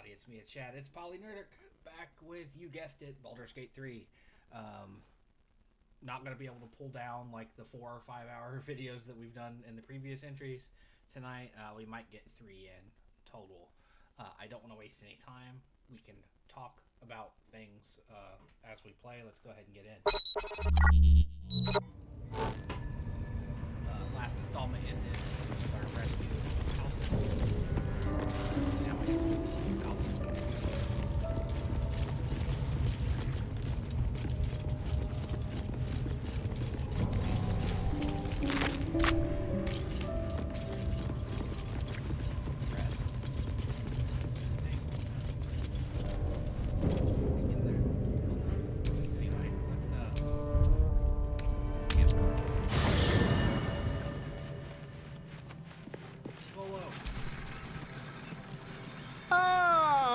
everybody, it's me at Chad. It's Polynerdic back with, you guessed it, Baldur's Gate 3. Not going to be able to pull down like the 4 or 5 hour videos that we've done in the previous entries. Tonight, we might get 3 in total. I don't want to waste any time. We can talk about things as we play. Let's go ahead and get in. Last installment ended with our rescue of Halsin. Now we have to Halsin.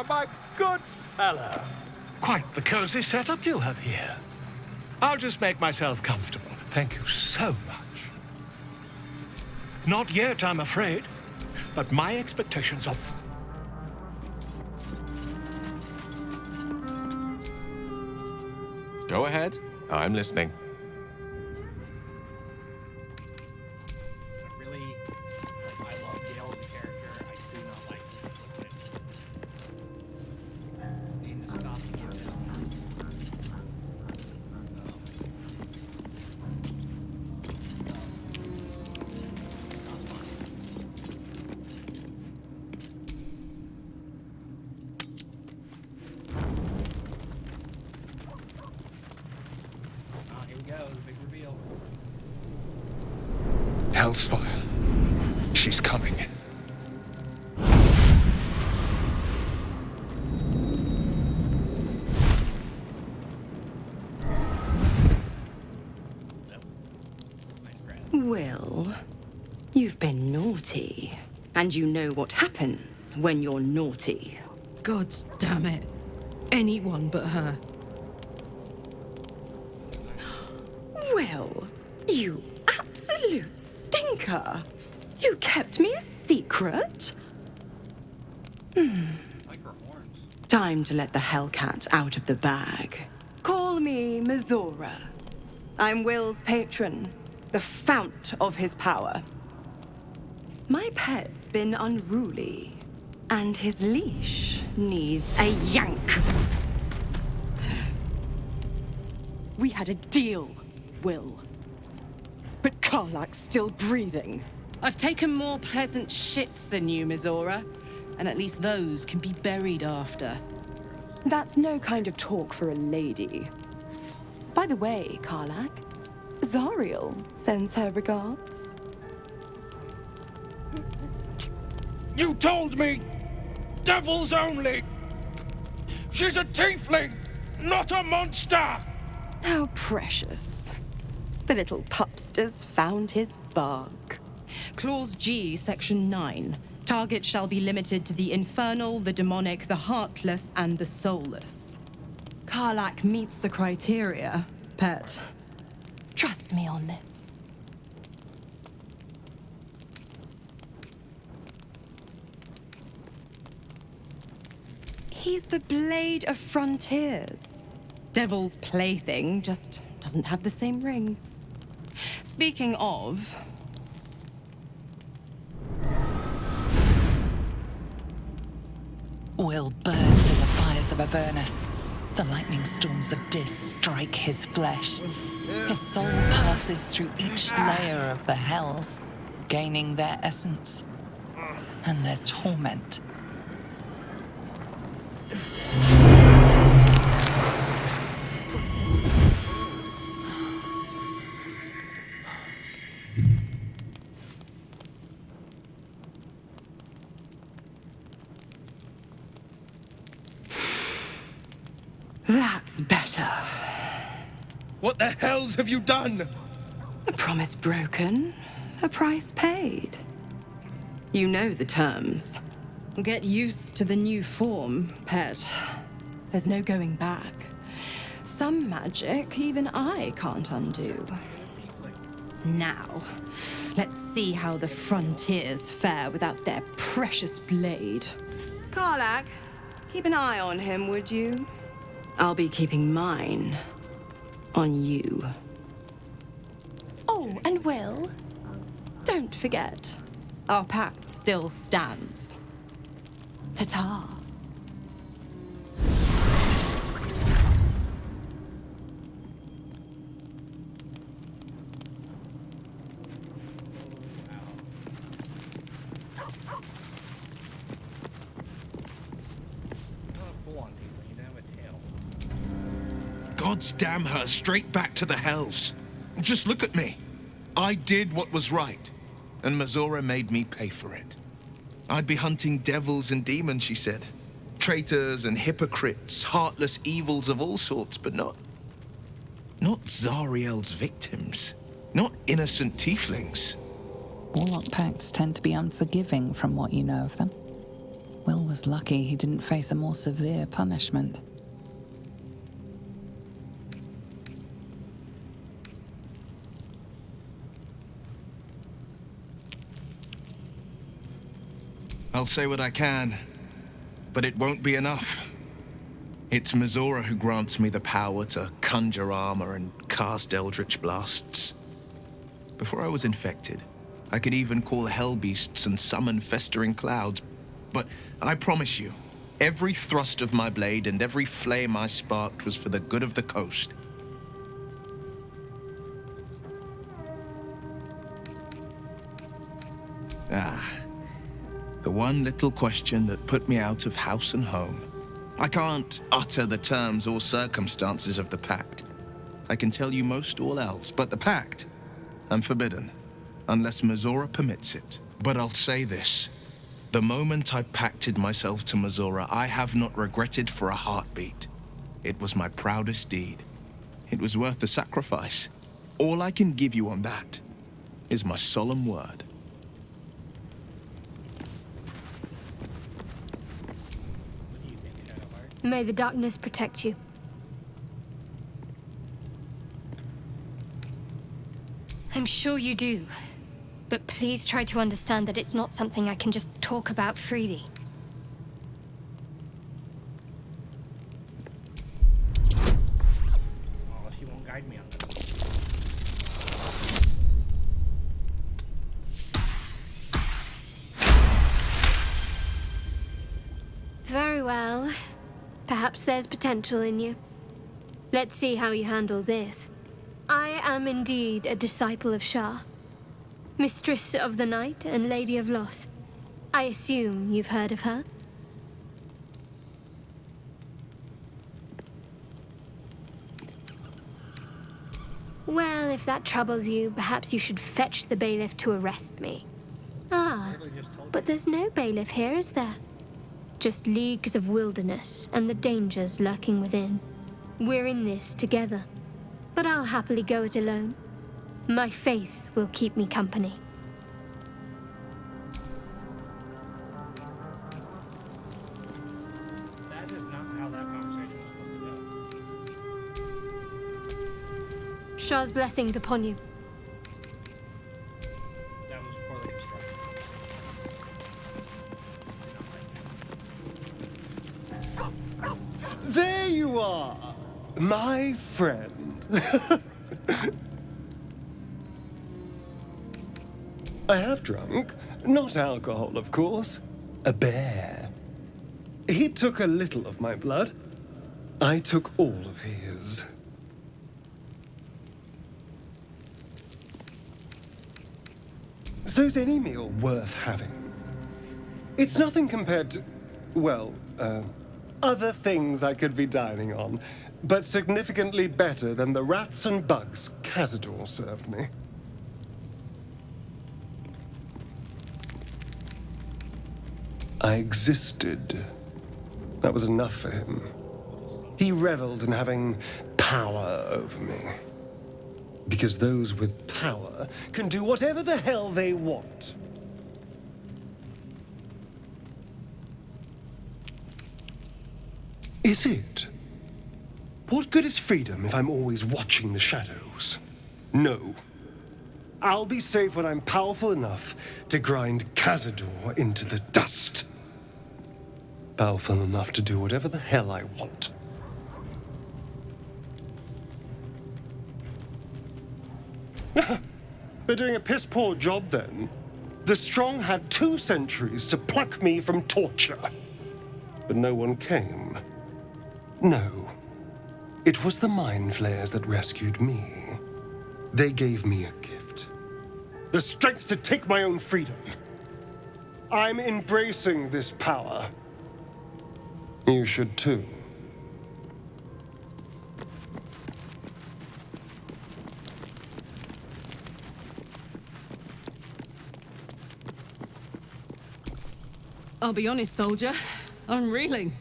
My good fella. Quite the cozy setup you have here. I'll just make myself comfortable. Thank you so much. Not yet, I'm afraid. But my expectations of... Go ahead. I'm listening. I love Gale as a character. I do not like his equipment. Need to stop and give him stuff. Not fun. Here we go, the big reveal. Hellsfire. She's coming. Well, you've been naughty. And you know what happens when you're naughty. God damn it. Anyone but her. Well, you absolute stinker. You kept me a secret? Like her horns. Time to let the Hellcat out of the bag. Call me Mizora. I'm Will's patron, the fount of his power. My pet's been unruly, and his leash needs a yank. We had a deal, Will. But Karlak's still breathing. I've taken more pleasant shits than you, Mizora. And at least those can be buried after. That's no kind of talk for a lady. By the way, Karlak, Zariel sends her regards. You told me! Devils only! She's a tiefling, not a monster! How precious. The little pupster's found his bark. Clause G, Section 9. Target shall be limited to the infernal, the demonic, the heartless, and the soulless. Karlak meets the criteria, pet. Trust me on this. He's the Blade of Frontiers. Devil's plaything, just doesn't have the same ring. Speaking of... Will burns in the fires of Avernus. The lightning storms of Dis strike his flesh. His soul passes through each layer of the hells, gaining their essence and their torment. That's better. What the hells have you done? A promise broken, a price paid. You know the terms. Get used to the new form, pet. There's no going back. Some magic even I can't undo. Now, let's see how the frontiers fare without their precious blade. Karlak, Keep an eye on him, would you? I'll be keeping mine on you. Oh, and Will, don't forget, our pact still stands. Ta-ta. Gods damn her, straight back to the hells. Just look at me. I did what was right, and Mazora made me pay for it. I'd be hunting devils and demons, she said. Traitors and hypocrites, heartless evils of all sorts, but not Zariel's victims. Not innocent tieflings. Warlock pacts tend to be unforgiving from what you know of them. Will was lucky he didn't face a more severe punishment. I'll say what I can, but it won't be enough. It's Mazora who grants me the power to conjure armor and cast eldritch blasts. Before I was infected, I could even call hell beasts and summon festering clouds. But I promise you, every thrust of my blade and every flame I sparked was for the good of the coast. The one little question that put me out of house and home. I can't utter the terms or circumstances of the pact. I can tell you most all else, but the pact, I'm forbidden, unless Mazora permits it. But I'll say this. The moment I pacted myself to Mazora, I have not regretted for a heartbeat. It was my proudest deed. It was worth the sacrifice. All I can give you on that is my solemn word. May the darkness protect you. I'm sure you do. But please try to understand that it's not something I can just talk about freely. Oh, she won't guide me on this. Very well. Perhaps there's potential in you. Let's see how you handle this. I am indeed a disciple of Shah, Mistress of the Night and Lady of Loss. I assume you've heard of her? Well, if that troubles you, perhaps you should fetch the bailiff to arrest me. Ah, but there's no bailiff here, is there? Just leagues of wilderness and the dangers lurking within. We're in this together, but I'll happily go it alone. My faith will keep me company. That is not how that conversation was supposed to go. Shah's blessings upon you. That was poorly constructed. There you are, my friend. I have drunk, not alcohol, of course, a bear. He took a little of my blood. I took all of his. So's any meal worth having. It's nothing compared to, well, other things I could be dining on, but significantly better than the rats and bugs Cazador served me. I existed. That was enough for him. He reveled in having power over me. Because those with power can do whatever the hell they want. Is it? What good is freedom if I'm always watching the shadows? No. I'll be safe when I'm powerful enough to grind Cazador into the dust. powerful enough to do whatever the hell I want. They're doing a piss-poor job then. The strong had 2 centuries to pluck me from torture. But no one came. No. It was the Mind Flayers that rescued me. They gave me a gift. The strength to take my own freedom. I'm embracing this power. You should too. I'll be honest, soldier. I'm reeling.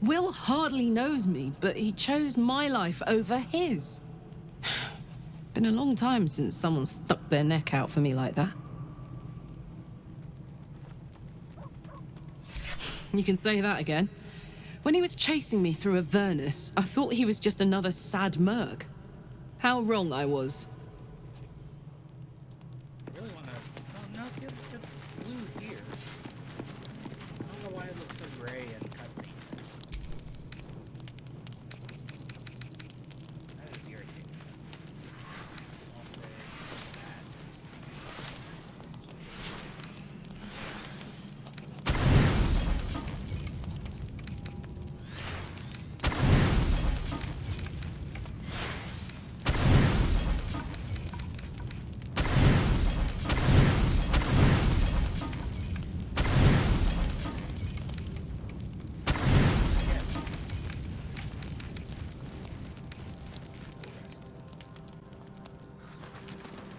Will hardly knows me, but he chose my life over his. Been a long time since someone stuck their neck out for me like that. You can say that again. When he was chasing me through Avernus, I thought he was just another sad merc. How wrong I was. I really want to... Oh, no, see, look at this blue here. I don't know why it looks so gray in cutscenes. That is irritating. I'll say that.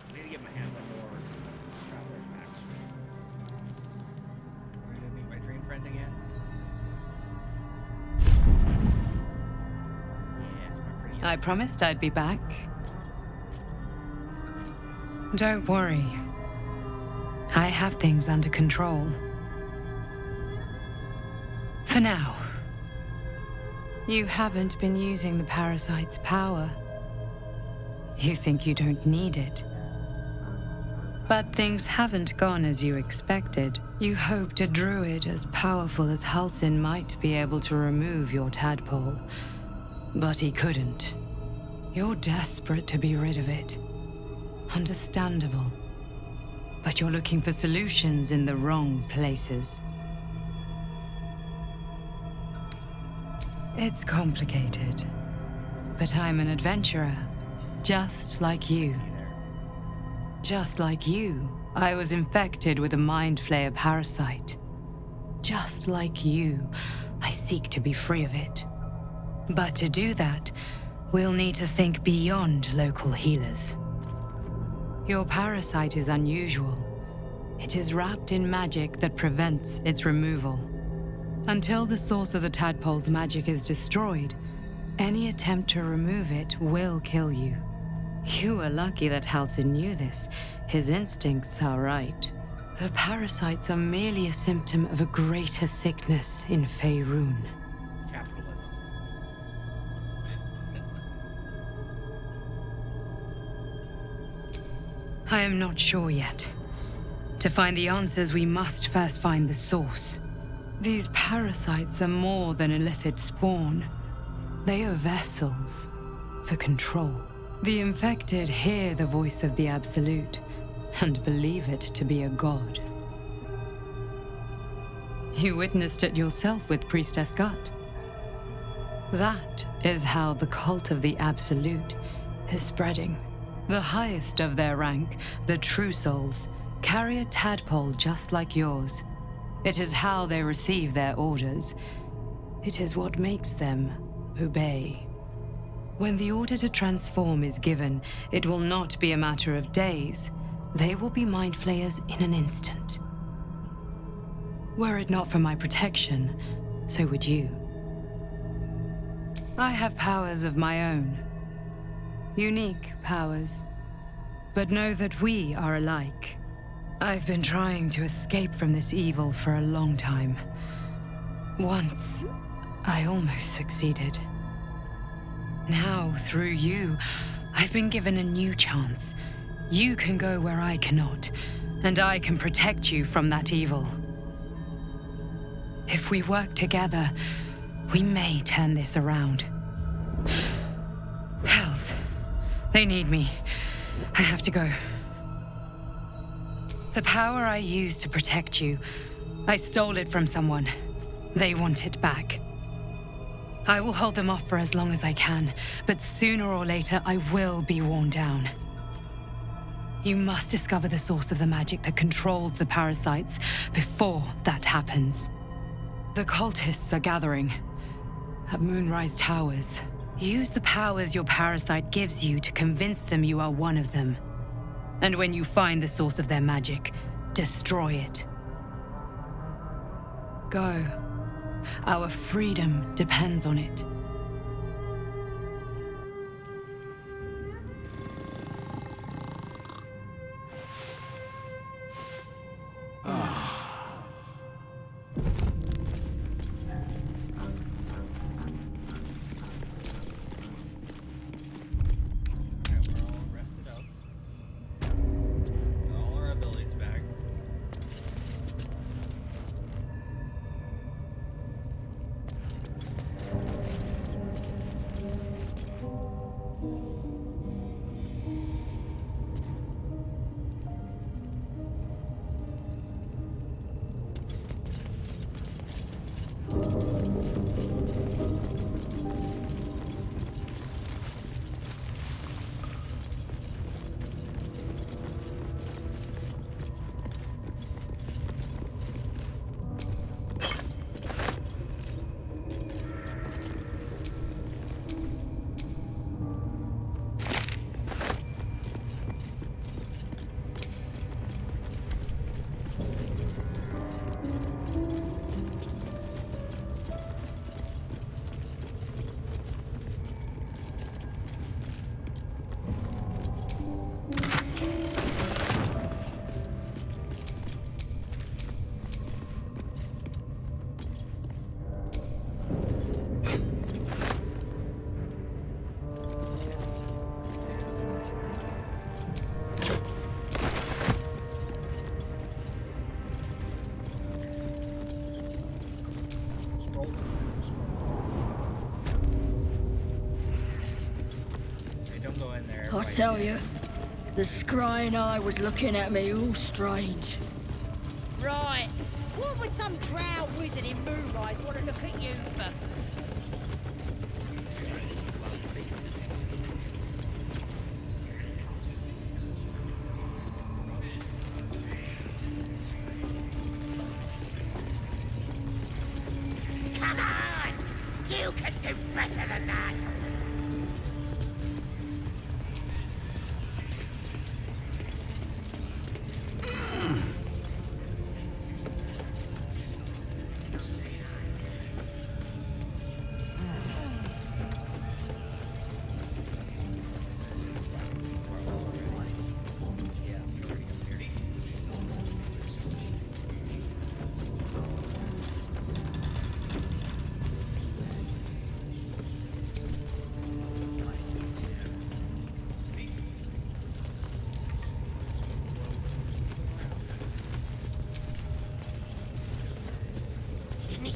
I need to get my hands on more Traveler's Maps. Where did I meet my dream friend again? Yes, my pretty I promised I'd be back. Don't worry. I have things under control. For now. You haven't been using the parasite's power. You think you don't need it. But things haven't gone as you expected. You hoped a druid as powerful as Halsin might be able to remove your tadpole. But he couldn't. You're desperate to be rid of it. Understandable. But you're looking for solutions in the wrong places. It's complicated. But I'm an adventurer. Just like you. Just like you, I was infected with a Mind Flayer parasite. Just like you, I seek to be free of it. But to do that, we'll need to think beyond local healers. Your parasite is unusual. It is wrapped in magic that prevents its removal. Until the source of the tadpole's magic is destroyed, any attempt to remove it will kill you. You were lucky that Halsin knew this. His instincts are right. The parasites are merely a symptom of a greater sickness in Faerun. Capitalism. I am not sure yet. To find the answers, we must first find the source. These parasites are more than illithid spawn. They are vessels for control. The infected hear the voice of the Absolute and believe it to be a god. You witnessed it yourself with Priestess Gut. That is how the cult of the Absolute is spreading. The highest of their rank, the True Souls, carry a tadpole just like yours. It is how they receive their orders. It is what makes them obey. When the order to transform is given, it will not be a matter of days. They will be Mind Flayers in an instant. Were it not for my protection, so would you. I have powers of my own. Unique powers. But know that we are alike. I've been trying to escape from this evil for a long time. Once, I almost succeeded. Now, through you, I've been given a new chance. You can go where I cannot, and I can protect you from that evil. If we work together, we may turn this around. Hells. They need me. I have to go. The power I used to protect you, I stole it from someone. They want it back. I will hold them off for as long as I can, but sooner or later I will be worn down. You must discover the source of the magic that controls the parasites before that happens. The cultists are gathering at Moonrise Towers. Use the powers your parasite gives you to convince them you are one of them. And when you find the source of their magic, destroy it. Go. Our freedom depends on it. I tell you, the scrying eye was looking at me all strange. Right. What would some drow wizard in Moonrise want to look at you for? Come on! You can do better than that!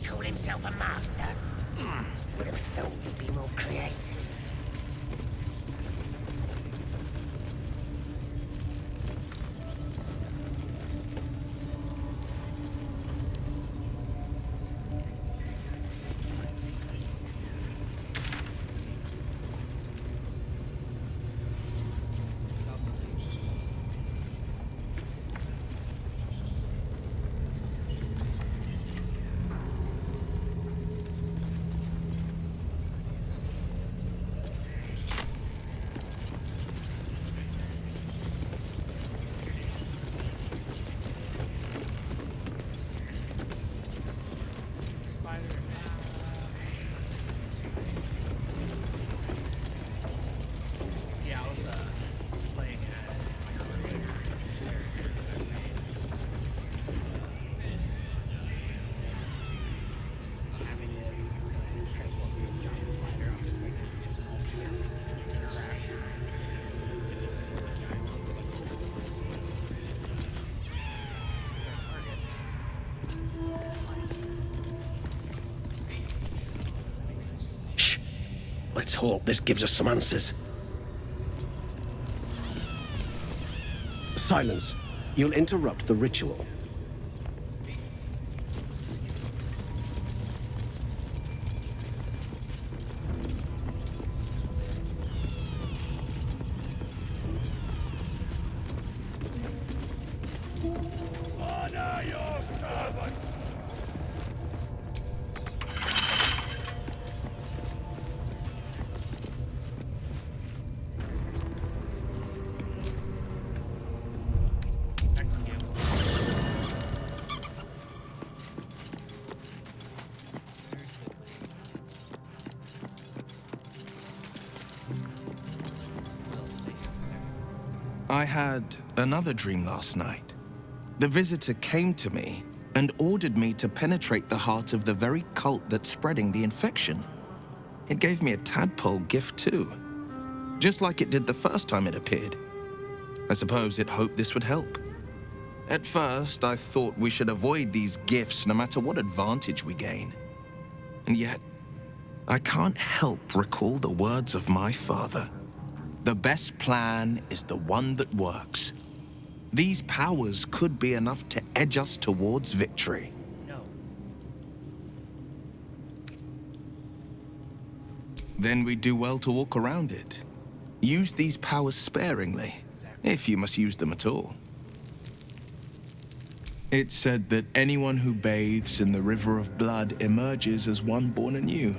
Call himself a master? Would have thought he'd be more creative. Let's hope this gives us some answers. Silence. You'll interrupt the ritual. Honor your servants! I had another dream last night. The visitor came to me and ordered me to penetrate the heart of the very cult that's spreading the infection. It gave me a tadpole gift too, just like it did the first time it appeared. I suppose it hoped this would help. At first, I thought we should avoid these gifts no matter what advantage we gain. And yet, I can't help recall the words of my father. The best plan is the one that works. These powers could be enough to edge us towards victory. No. Then we'd do well to walk around it. Use these powers sparingly, if you must use them at all. It's said that anyone who bathes in the river of blood emerges as one born anew.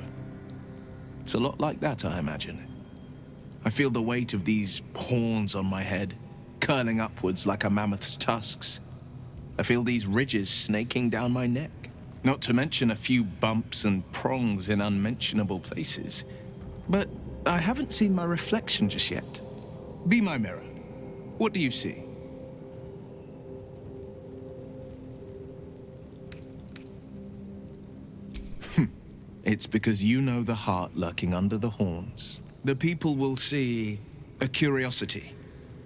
It's a lot like that, I imagine. I feel the weight of these horns on my head, curling upwards like a mammoth's tusks. I feel these ridges snaking down my neck, not to mention a few bumps and prongs in unmentionable places. But I haven't seen my reflection just yet. Be my mirror. What do you see? It's because you know the heart lurking under the horns. The people will see a curiosity,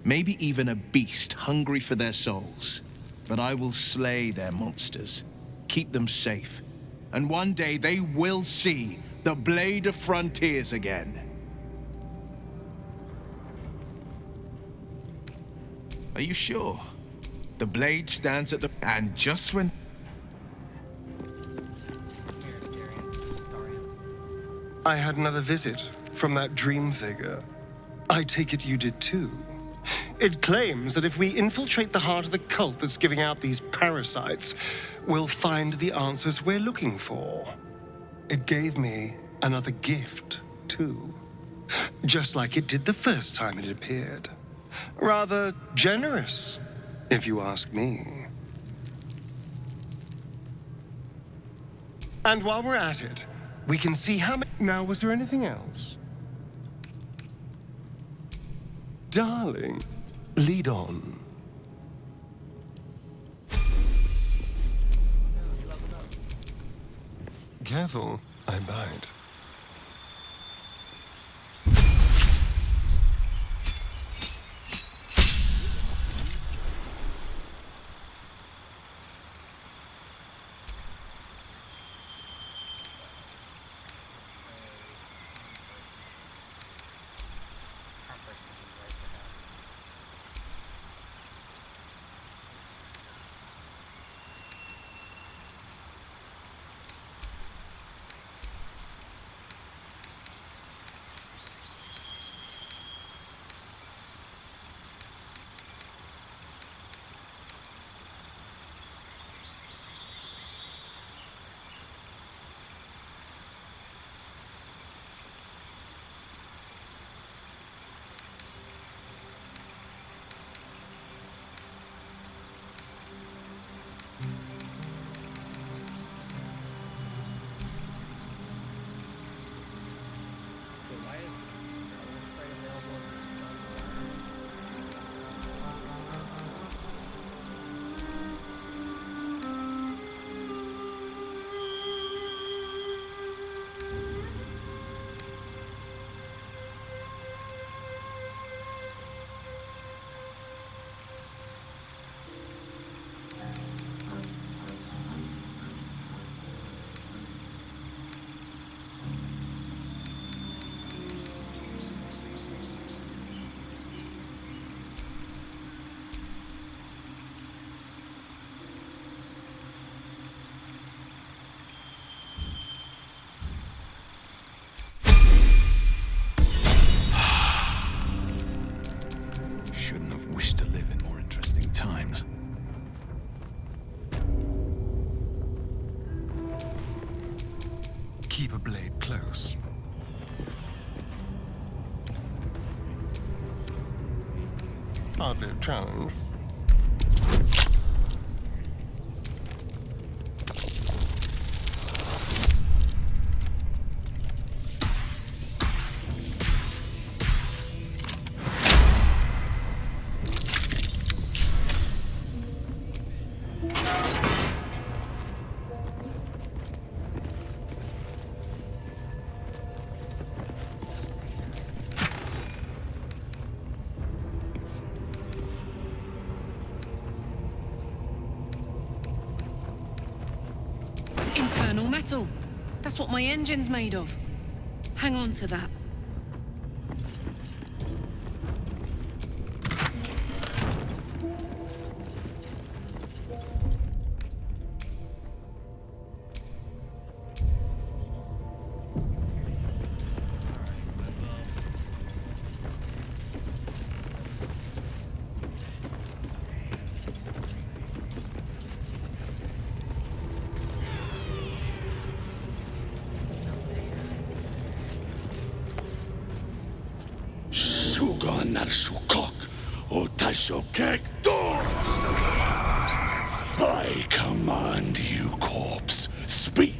maybe even a beast hungry for their souls. But I will slay their monsters, keep them safe, and one day they will see the Blade of Frontiers again. Are you sure? The blade stands at the... And just when... I had another visit from that dream figure. I take it you did too. It claims that if we infiltrate the heart of the cult that's giving out these parasites, we'll find the answers we're looking for. It gave me another gift, too. Just like it did the first time it appeared. Rather generous, if you ask me. And while we're at it, we can see how many... Now, was there anything else? Darling, lead on. Careful, I bite. keep a blade close. Hardly a challenge. Infernal metal. That's what my engine's made of. Hang on to that. I command you, corpse. Speak.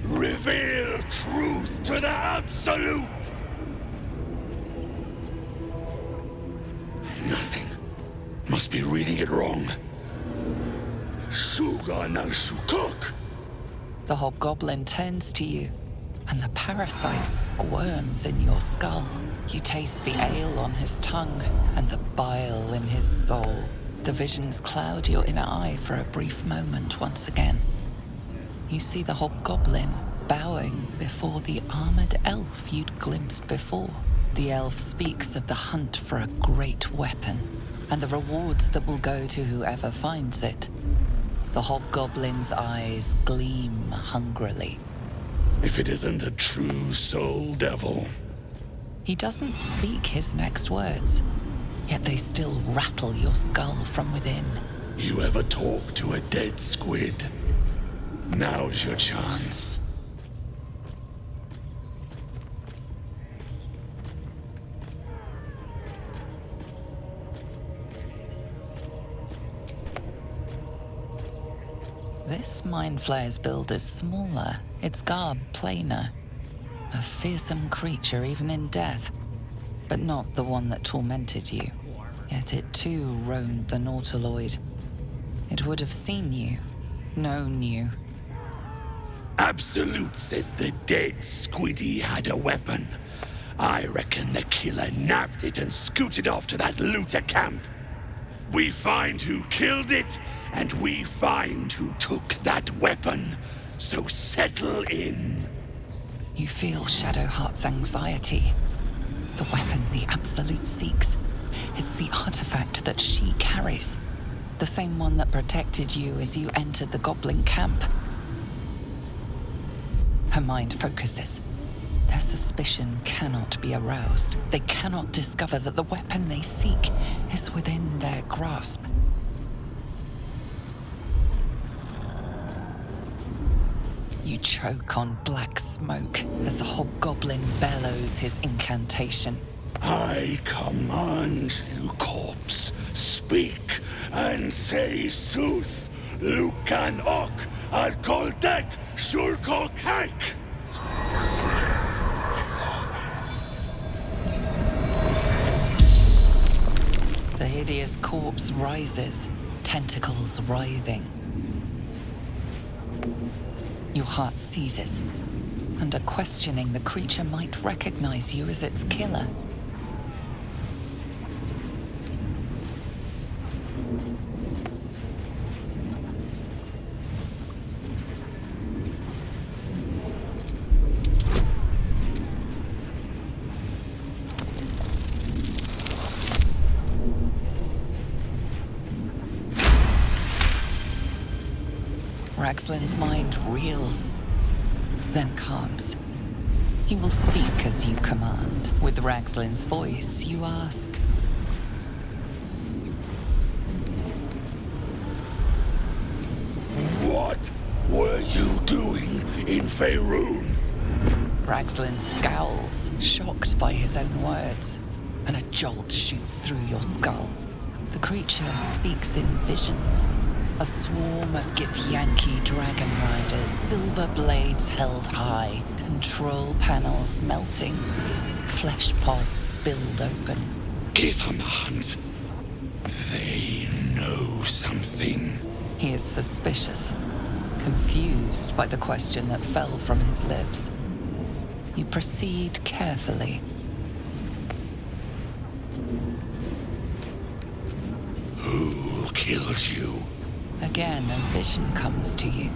Reveal truth to the absolute. Nothing. Must be reading it wrong. The hobgoblin turns to you, and the parasite squirms in your skull. You taste the ale on his tongue and the bile in his soul. The visions cloud your inner eye for a brief moment once again. You see the hobgoblin bowing before the armored elf you'd glimpsed before. The elf speaks of the hunt for a great weapon and the rewards that will go to whoever finds it. The hobgoblin's eyes gleam hungrily. If it isn't a true soul devil. He doesn't speak his next words, yet they still rattle your skull from within. You ever talk to a dead squid? Now's your chance. This Mind Flayer's build is smaller, its garb plainer. A fearsome creature even in death, but not the one that tormented you. Yet it too roamed the Nautiloid. It would have seen you, known you. Absolute says the dead squiddy had a weapon. I reckon the killer nabbed it and scooted off to that looter camp. We find who killed it, and we find who took that weapon. So settle in. You feel Shadowheart's anxiety. The weapon the Absolute seeks. It's the artifact that she carries. The same one that protected you as you entered the goblin camp. Her mind focuses. Their suspicion cannot be aroused. They cannot discover that the weapon they seek is within their grasp. You choke on black smoke as the hobgoblin bellows his incantation. I command you, corpse, speak and say sooth. Lucan ok, al koldek, shulko kek. The hideous corpse rises, tentacles writhing. Your heart seizes. Under questioning, the creature might recognize you as its killer. Ragslin's mind reels, then calms. He will speak as you command. With Ragslin's voice, you ask. What were you doing in Faerun? Ragzlin scowls, shocked by his own words, and a jolt shoots through your skull. The creature speaks in visions. A swarm of Githyanki dragon riders, silver blades held high, control panels melting, flesh pods spilled open. Get on the hunt. They know something. He is suspicious, confused by the question that fell from his lips. You proceed carefully. Who killed you? Again, a vision comes to you.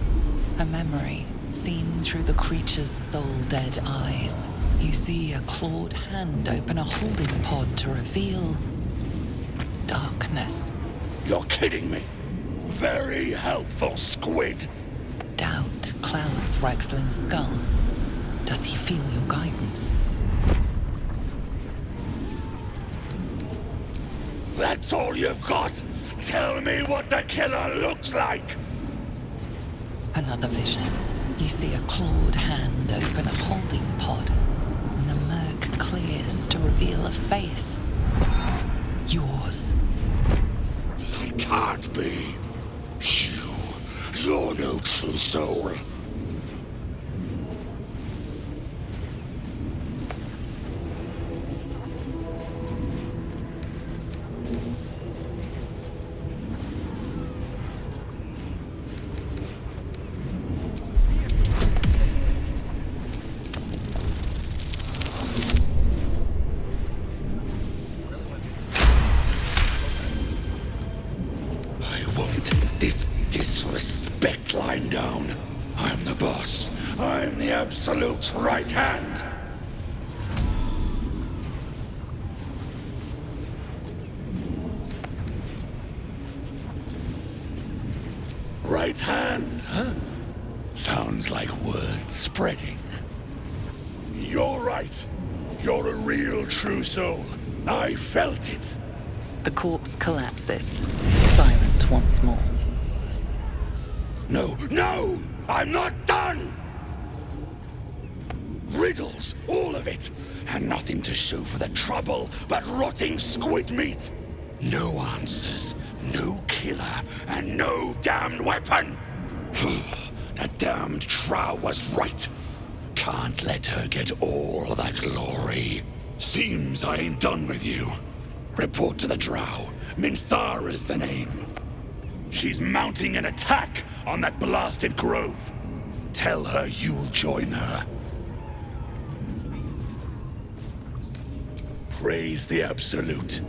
A memory, seen through the creature's soul-dead eyes. You see a clawed hand open a holding pod to reveal darkness. You're kidding me. Very helpful, squid. Doubt clouds Ragzlin's skull. Does he feel your guidance? That's all you've got? Tell me what the killer looks like! Another vision. You see a clawed hand open a holding pod, and the murk clears to reveal a face. Yours. That can't be. You're no true soul. Disrespect lying down. I'm the boss. I'm the absolute right hand. Right hand, huh? Sounds like word spreading. You're right. You're a real true soul. I felt it. The corpse collapses, silent once more. No! I'm not done! Riddles, all of it, and nothing to show for the trouble but rotting squid meat. No answers, no killer, and no damned weapon. That damned Trow was right. Can't let her get all the glory. Seems I ain't done with you. Report to the Drow. Minthara's the name. She's mounting an attack on that blasted grove. Tell her you'll join her. Praise the Absolute.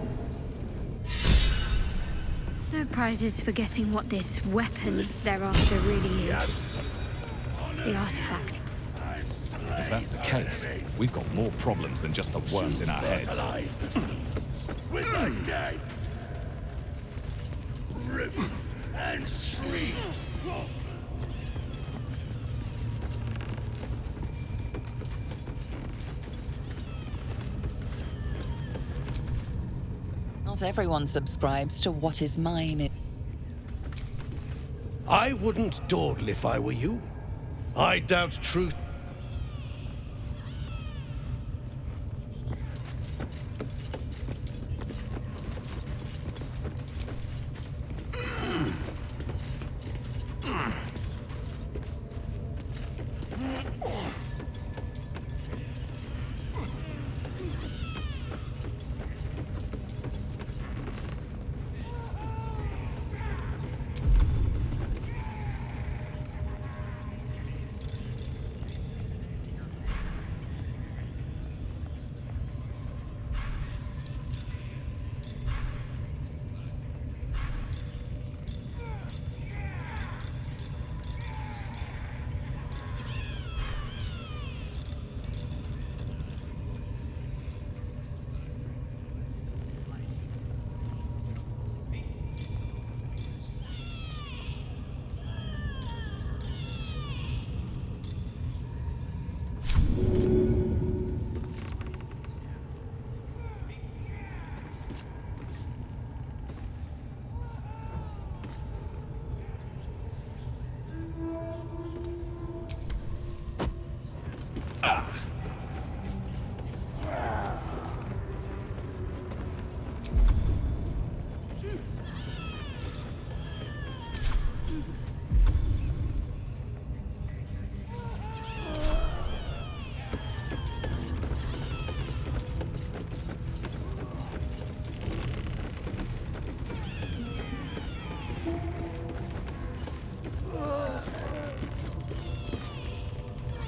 No prizes for guessing what this weapon they're after really is. The artifact. If that's the case, we've got more problems than just the worms in our heads. With the dead. Rivers and streams. Not everyone subscribes to what is mine. I wouldn't dawdle if I were you. I doubt truth.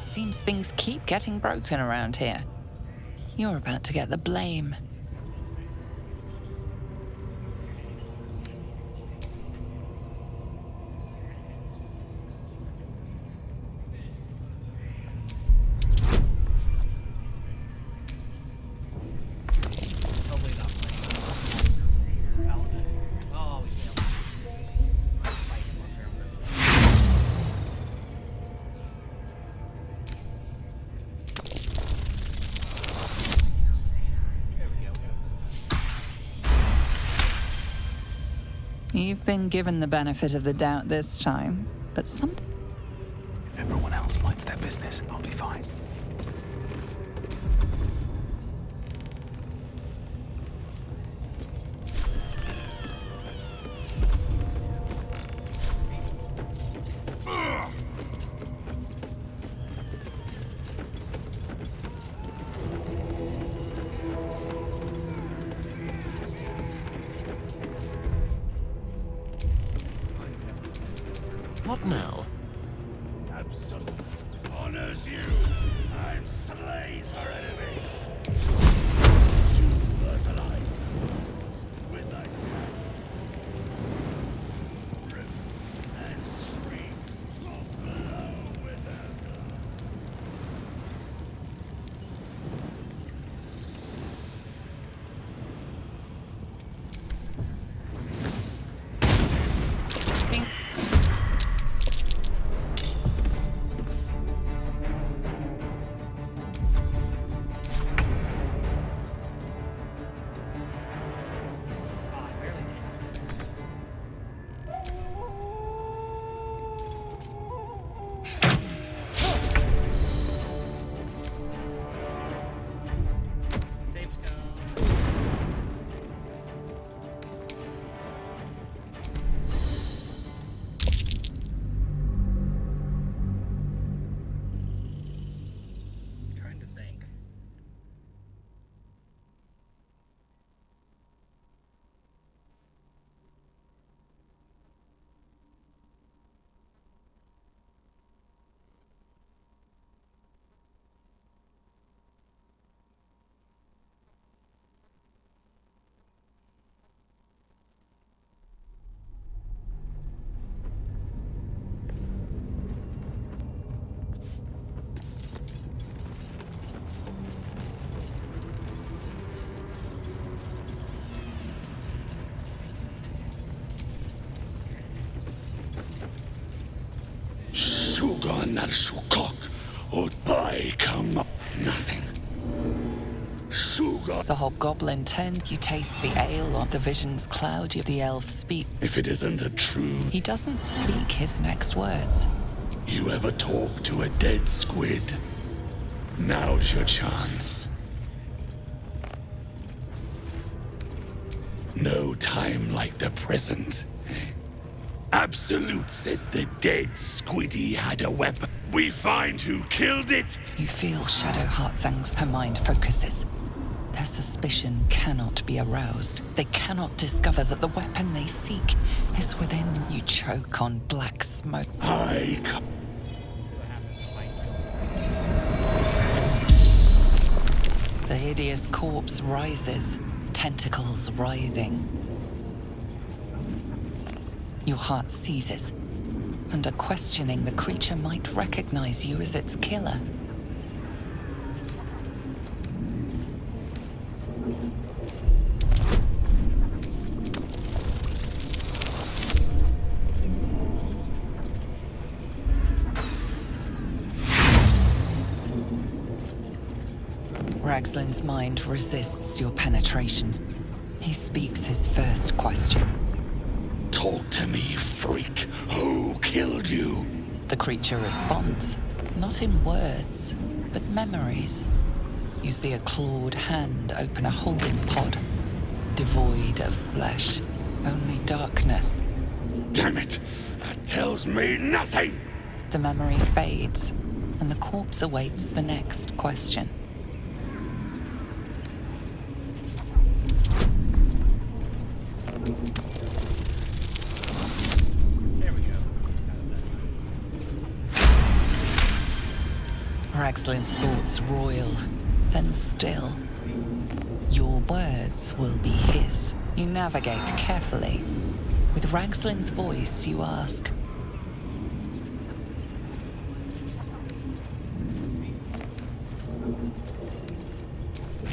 Seems things keep getting broken around here. You're about to get the blame. You've been given the benefit of the doubt this time, but something... If everyone else minds their business, I'll be fine. What now? Absolute honors you and slays her enemies. You fertilize the world with thy rip and streams overflow with her blood. I come up nothing. The hobgoblin turned. You taste the ale on the vision's cloud. The elf speak. If it isn't a true... He doesn't speak his next words. You ever talk to a dead squid? Now's your chance. No time like the present. Absolute says the dead squiddy had a weapon. We find who killed it. You feel Shadow Heartzang's. Her mind focuses. Their suspicion cannot be aroused. They cannot discover that the weapon they seek is within. You choke on black smoke. The hideous corpse rises, tentacles writhing. Your heart seizes. Under questioning, the creature might recognize you as its killer. Ragslin's mind resists your penetration. He speaks his first question. Talk to me, freak. Who killed you? The creature responds. not in words, but memories. You see a clawed hand open a holding pod, devoid of flesh, only darkness. Damn it! That tells me nothing! The memory fades, and the corpse awaits the next question. There we go. Raxlin's thoughts roil, then still. Your words will be his. You navigate carefully. With Raxlin's voice, you ask,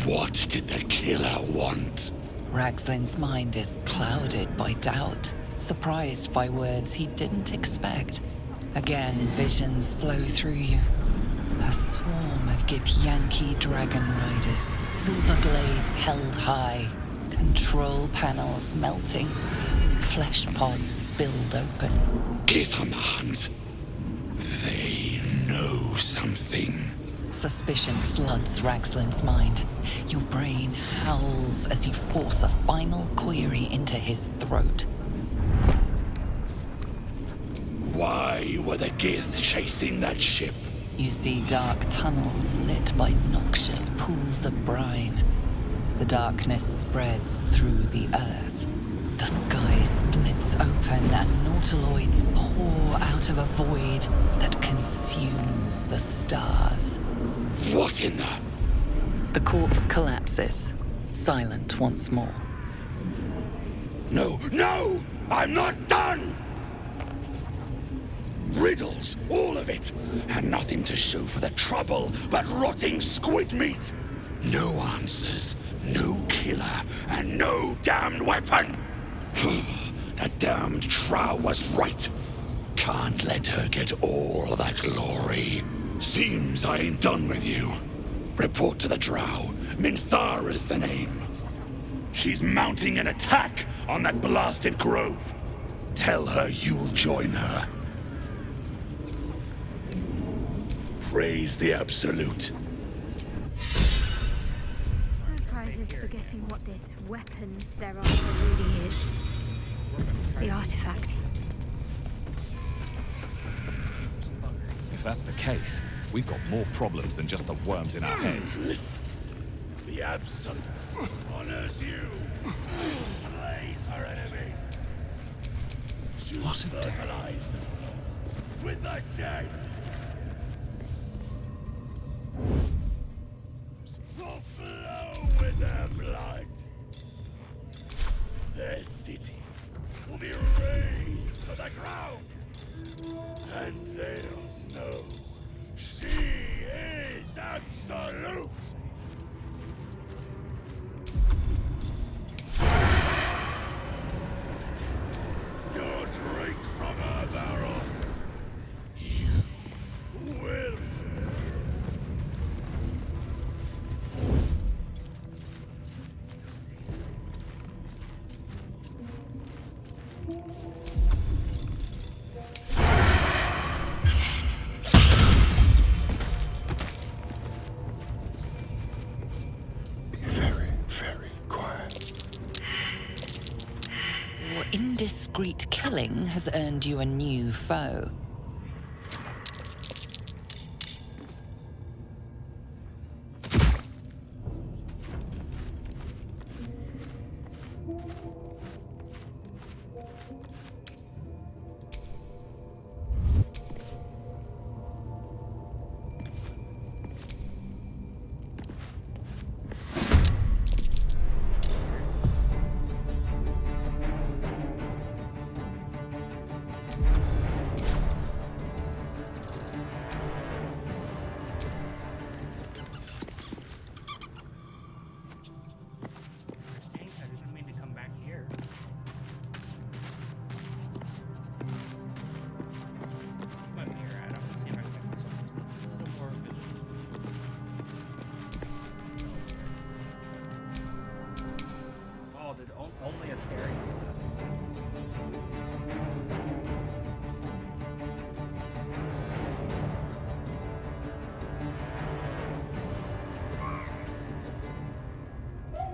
what did the killer want? Raxlin's mind is clouded by doubt, surprised by words he didn't expect. Again, visions flow through you. A swarm of Githyanki dragon riders, silver blades held high, control panels melting, flesh pods spilled open. Gith on the hunt. They know something. Suspicion floods Raxlin's mind. Your brain howls as you force a final query into his throat. Why were the Gith chasing that ship? You see dark tunnels lit by noxious pools of brine. The darkness spreads through the earth. The sky splits open and nautiloids pour out of a void that consumes the stars. What in the... The corpse collapses, silent once more. No, no! I'm not done! Riddles, all of it, and nothing to show for the trouble but rotting squid meat. No answers, no killer, and no damned weapon. That damned Trow was right. Can't let her get all the glory. Seems I ain't done with you. Report to the Drow. Minthara's the name. She's mounting an attack on that blasted grove. Tell her you'll join her. Praise the Absolute. No prizes for guessing what this weapon they're after really is. The artifact. If that's the case, we've got more problems than just the worms in our heads. Listen. The Absolute honors you. Slays her enemies. What a day. Fertilize the fields with the dead. Will flow with their blood. Their cities will be razed to the ground. And they'll know she is Absolute. Your drink from her barrel. You will. Very, very quiet. Your indiscreet killing has earned you a new foe.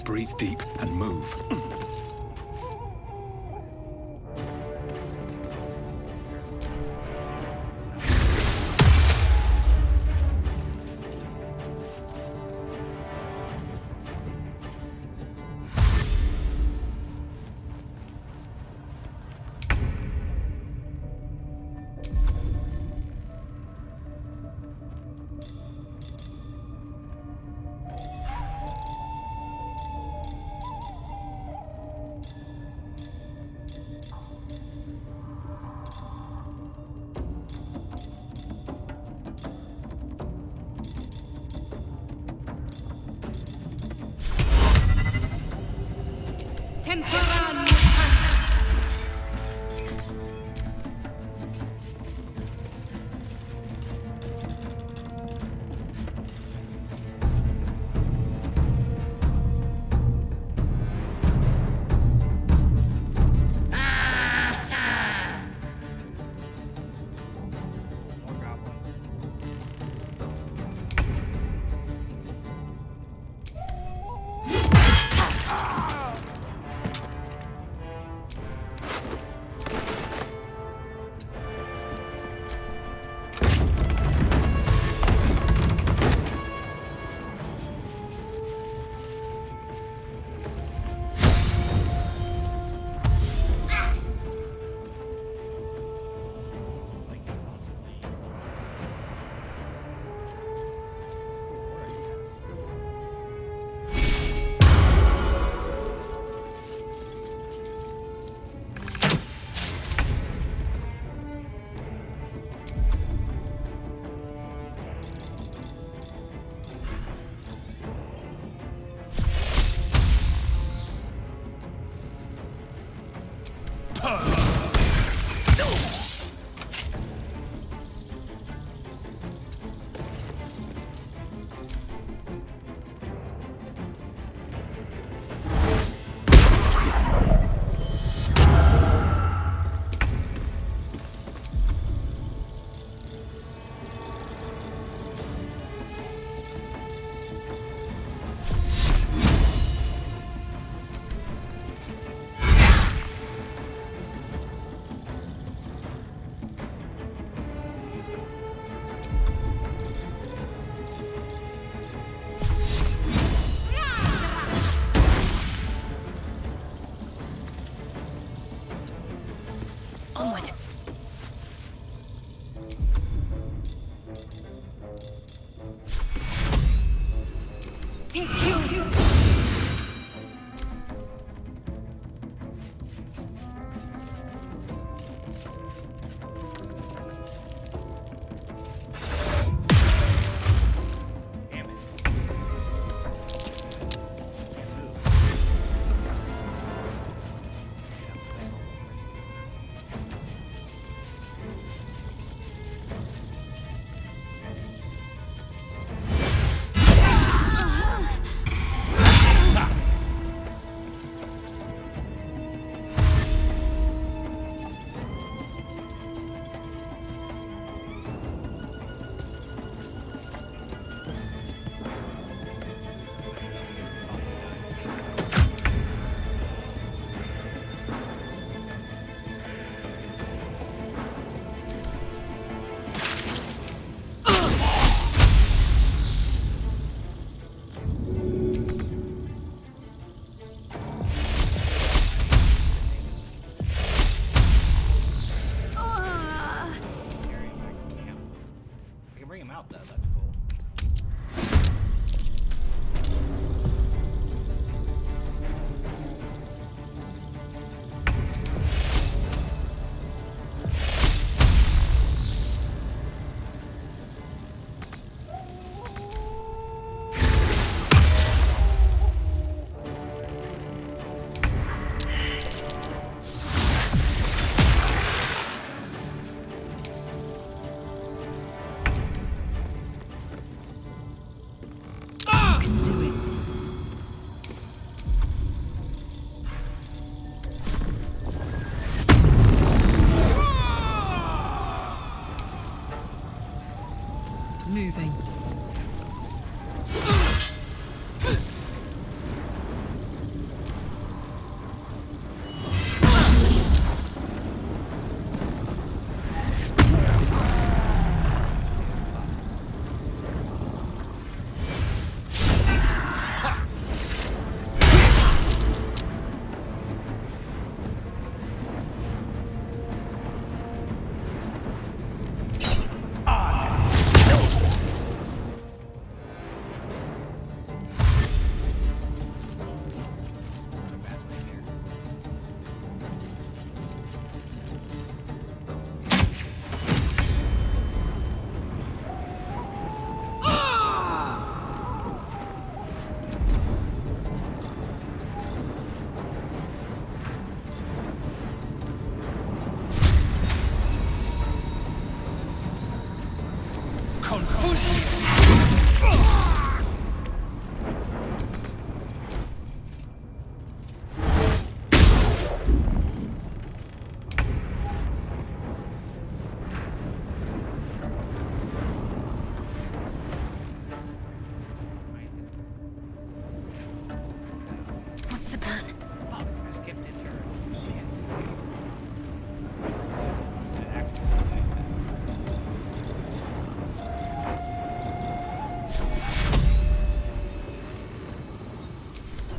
breathe deep, and move.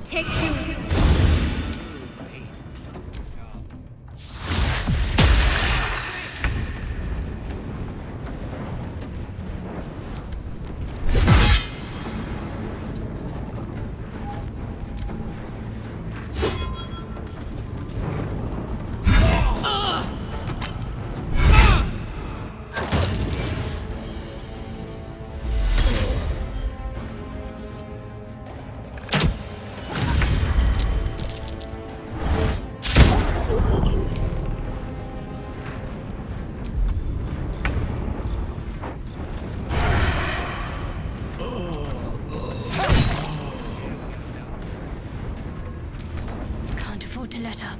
Take two. To let up.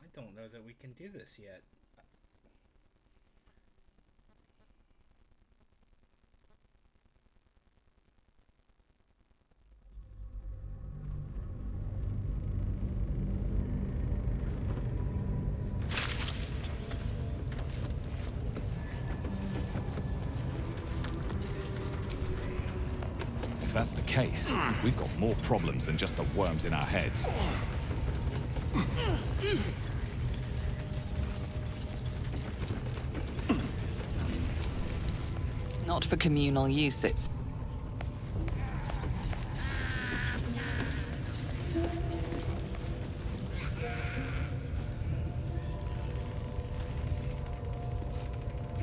I don't know that we can do this yet. If that's the case, we've got more problems than just the worms in our heads. Not for communal use, it's...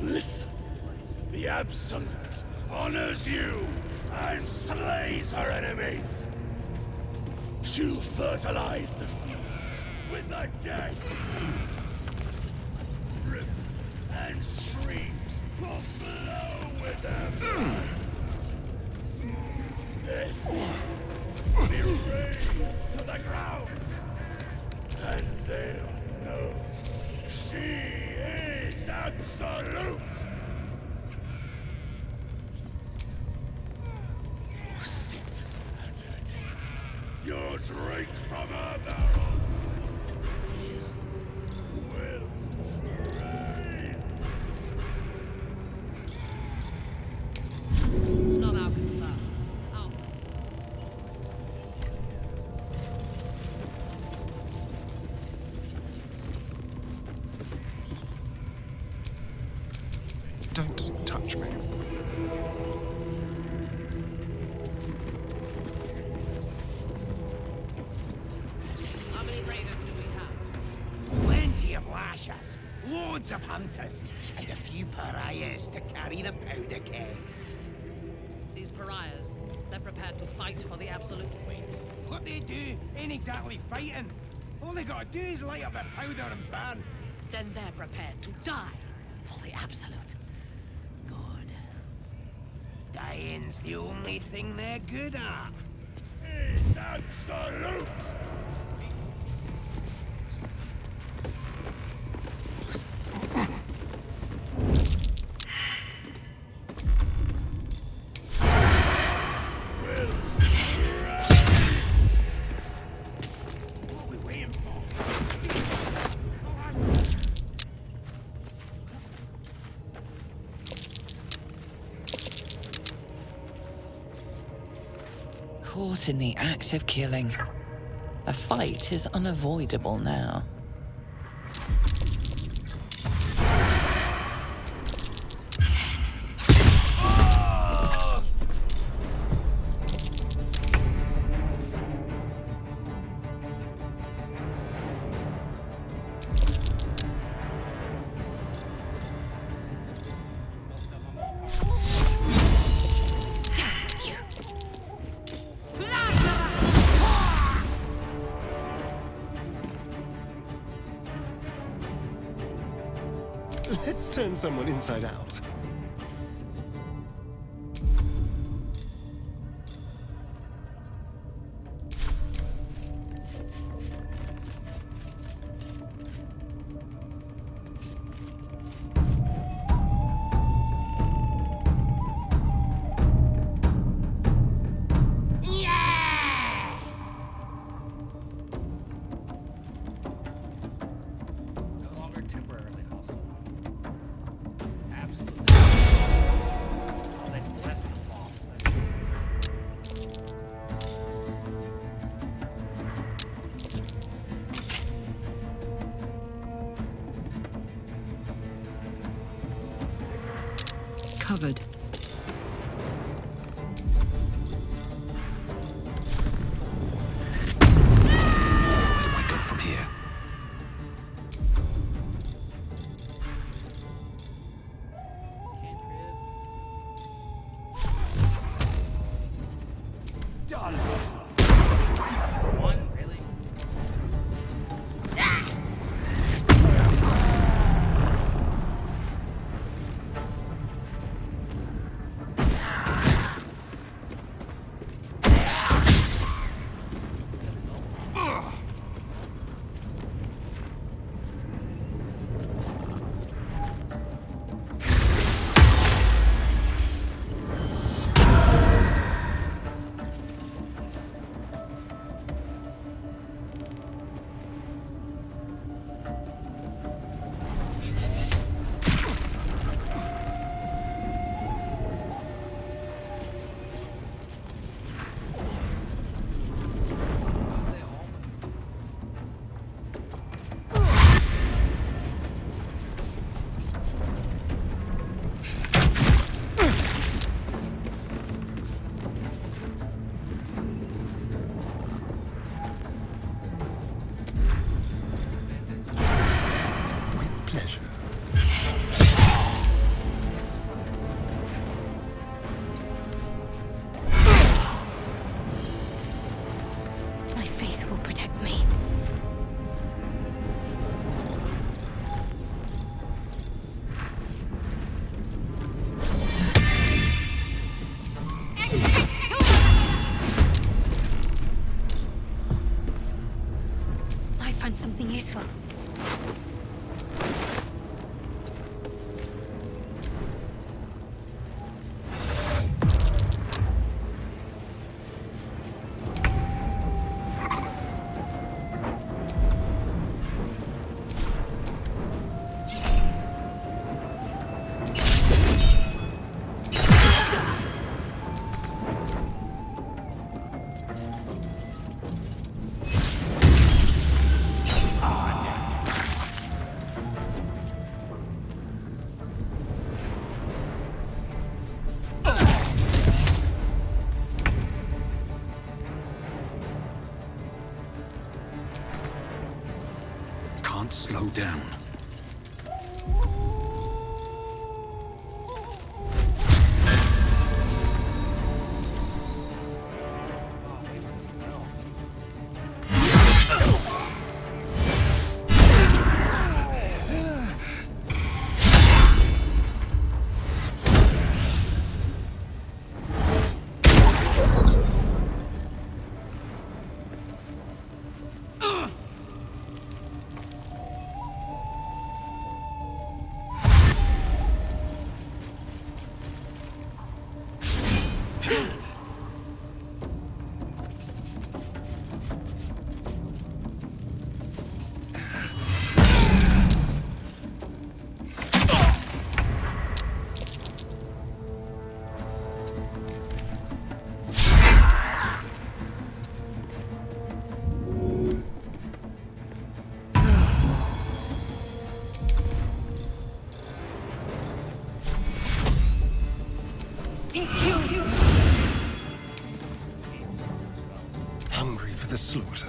Listen, the Absolute honors you and slays her enemies. She'll fertilize the fields with the dead. Rivers and streams will flow with their blood. Their cities will be razed to the ground. And they'll know she is Absolute. Sit at her table. You'll drink from her barrel. You will reign. It's not our concern. Oh. Don't touch me. How many raiders do we have? Plenty of lashers, loads of hunters, and a few pariahs to carry the powder kegs. These pariahs, they're prepared to fight for the Absolute. Wait, what they do ain't exactly fighting. All they gotta do is light up the powder and burn. Then they're prepared to die for the Absolute. Good. Dying's the only thing they're good at. Is Absolute. What are we waiting for? Caught in the act of killing. A fight is unavoidable now. turn someone inside out. No longer temporarily hostile. Absolutely. Oh, they blessed the boss. Covered. Where do I go from here? One, really? With pleasure. My faith will protect me. I find something useful. Can't slow down. Hungry for the slaughter.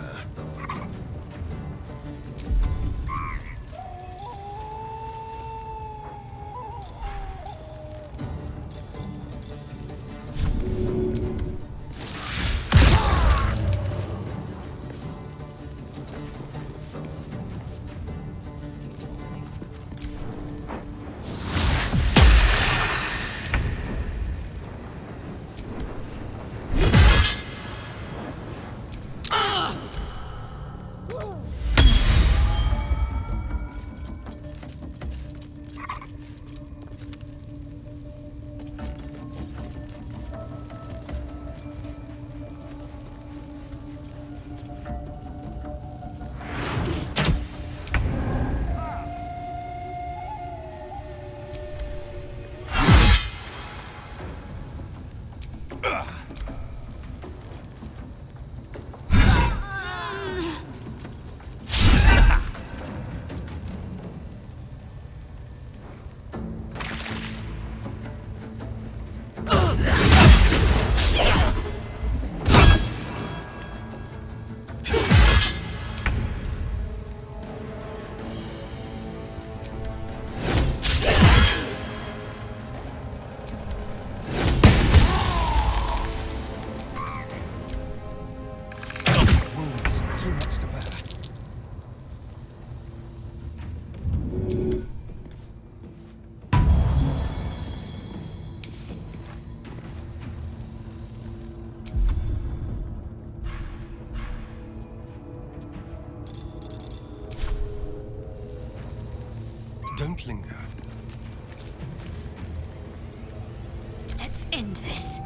not linger. Let's end this.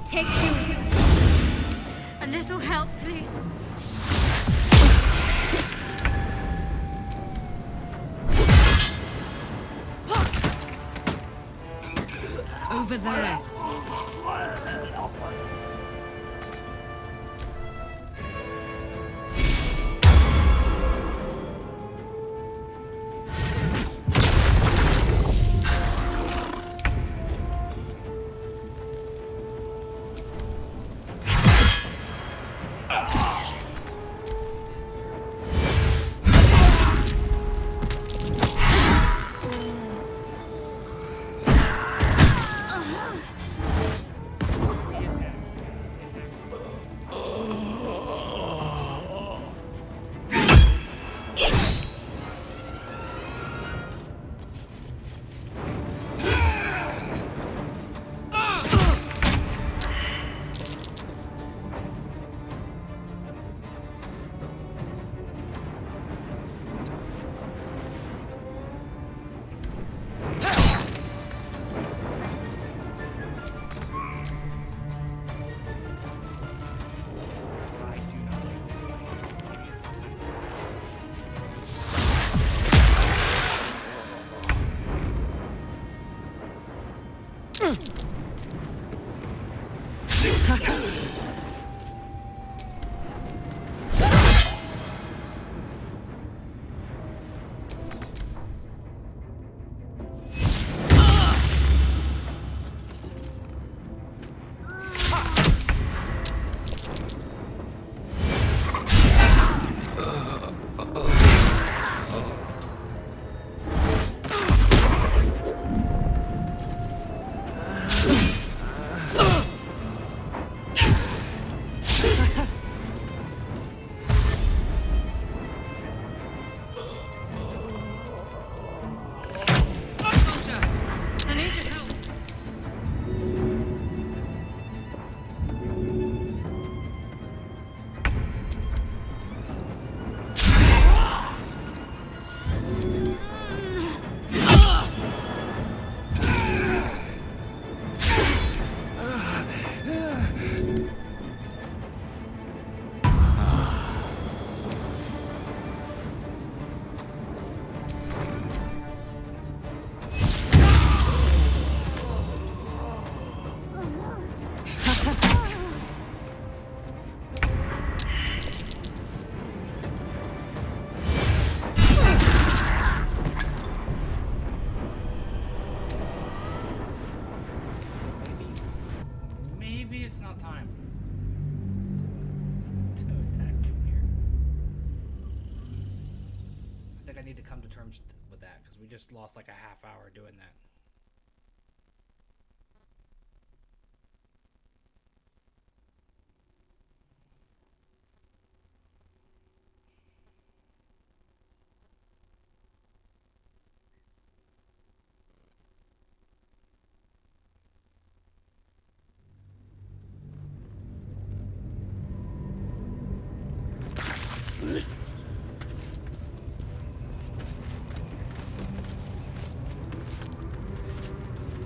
Take two. A little help, please. Over there. Just lost like a half hour doing that.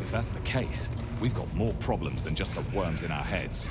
If that's the case, we've got more problems than just the worms in our heads.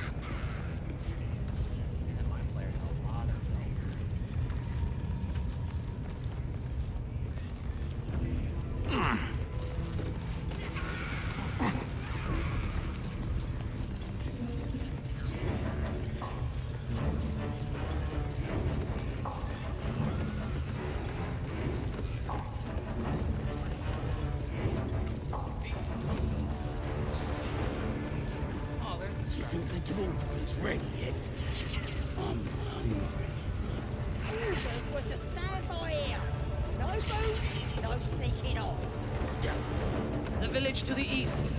To the east.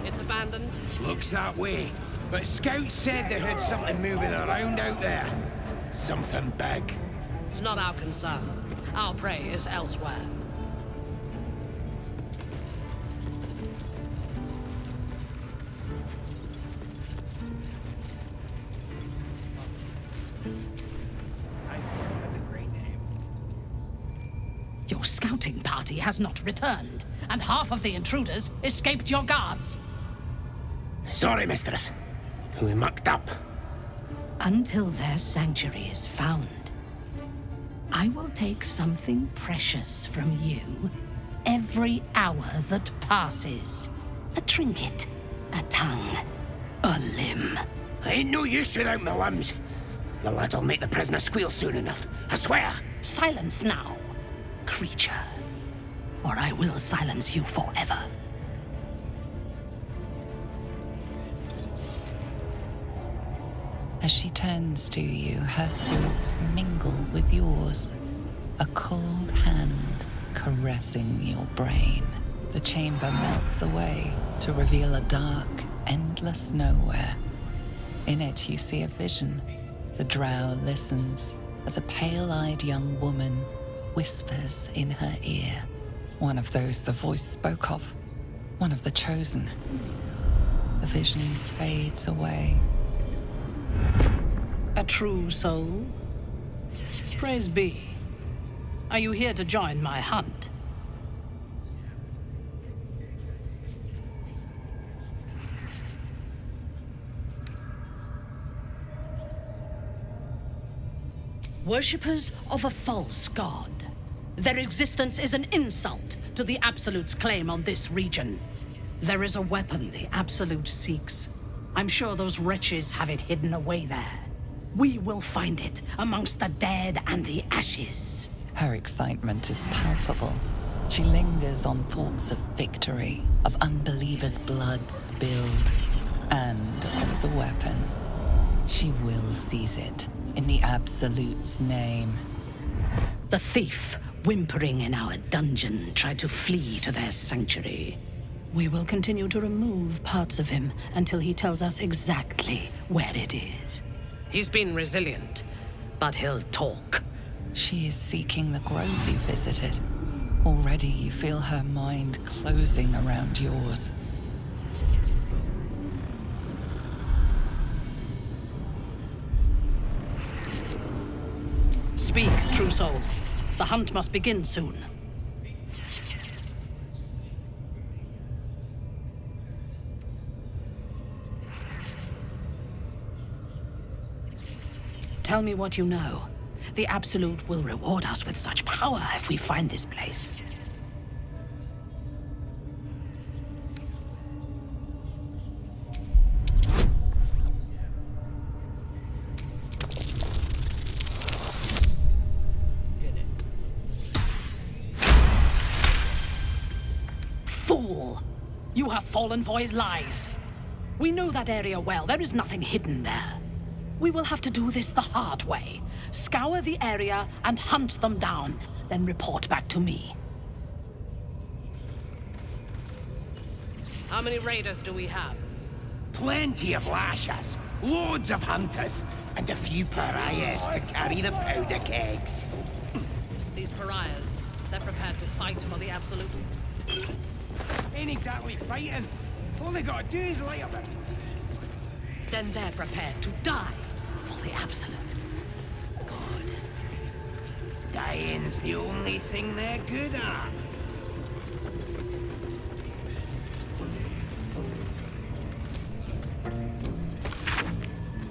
It's abandoned. Looks that way. But scouts said they heard something moving around out there. Something big. It's not our concern. Our prey is elsewhere. Your scouting party has not returned, and half of the intruders escaped your guards. Sorry, mistress. We mucked up. Until their sanctuary is found, I will take something precious from you every hour that passes. A trinket, a tongue, a limb. I ain't no use without my limbs. The lads'll make the prisoner squeal soon enough, I swear. Silence now, creature, or I will silence you forever. As she turns to you, her thoughts mingle with yours. A cold hand caressing your brain. The chamber melts away to reveal a dark, endless nowhere. In it, you see a vision. The drow listens as a pale-eyed young woman whispers in her ear. One of those the voice spoke of. One of the chosen. The vision fades away. A true soul? Praise be. Are you here to join my hunt? Worshippers of a false god. Their existence is an insult to the Absolute's claim on this region. There is a weapon the Absolute seeks. I'm sure those wretches have it hidden away there. We will find it amongst the dead and the ashes. Her excitement is palpable. She lingers on thoughts of victory, of unbelievers' blood spilled, and of the weapon. She will seize it, in the Absolute's name. The thief, whimpering in our dungeon, tried to flee to their sanctuary. We will continue to remove parts of him until he tells us exactly where it is. He's been resilient, but he'll talk. She is seeking the grove you visited. Already you feel her mind closing around yours. Speak, true soul. The hunt must begin soon. Tell me what you know. The Absolute will reward us with such power if we find this place. Fool! You have fallen for his lies. We know that area well. There is nothing hidden there. We will have to do this the hard way. Scour the area and hunt them down, then report back to me. How many raiders do we have? Plenty of lashers, loads of hunters, and a few pariahs to carry the powder kegs. These pariahs, they're prepared to fight for the Absolute. Ain't exactly fighting. All they gotta do is light up it. Then they're prepared to die for the Absolute. Good. Dying's the only thing they're good at.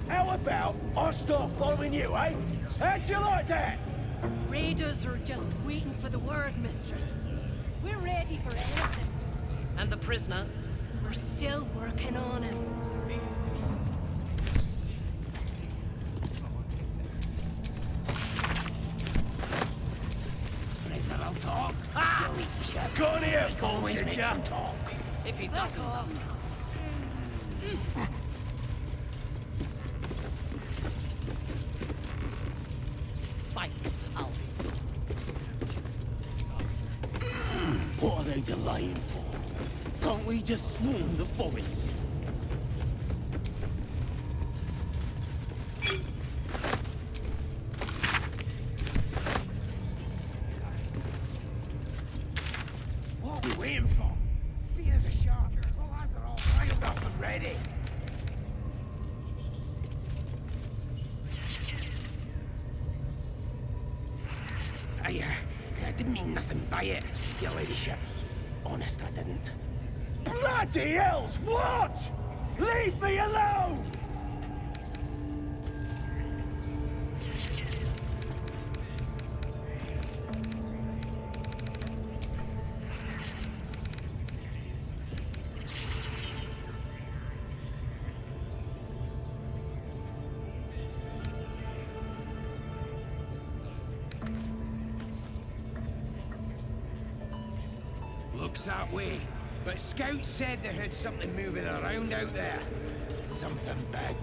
How about I start following you, eh? How'd you like that? Raiders are just waiting for the word, mistress. We're ready for anything. And the prisoner? We're still working on him. Prisoner will talk. Go on here, always makes ya. him talk. If he doesn't, Spikes, I'll... What are they delaying for? Can't we just swarm the forest? What are we waiting for? Being as a shark, the lads are all riled up and ready. didn't mean nothing by it, your ladyship. Honest, I didn't. Bloody hells, what? Leave me alone! Looks that way. But scouts said they heard something moving around out there. Something big.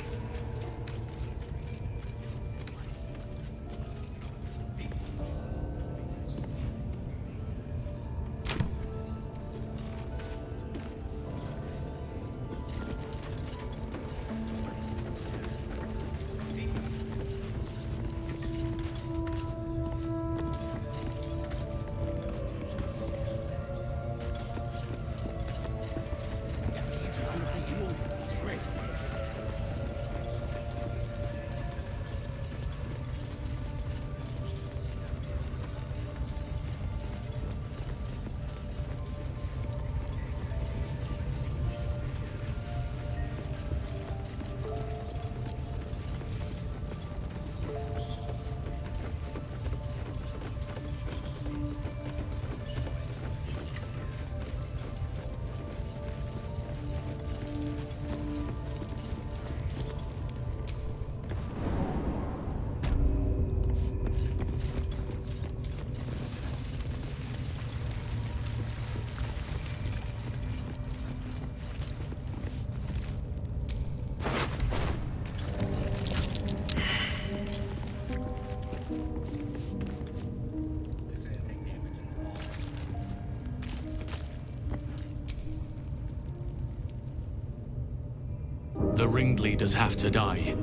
The ringleaders have to die.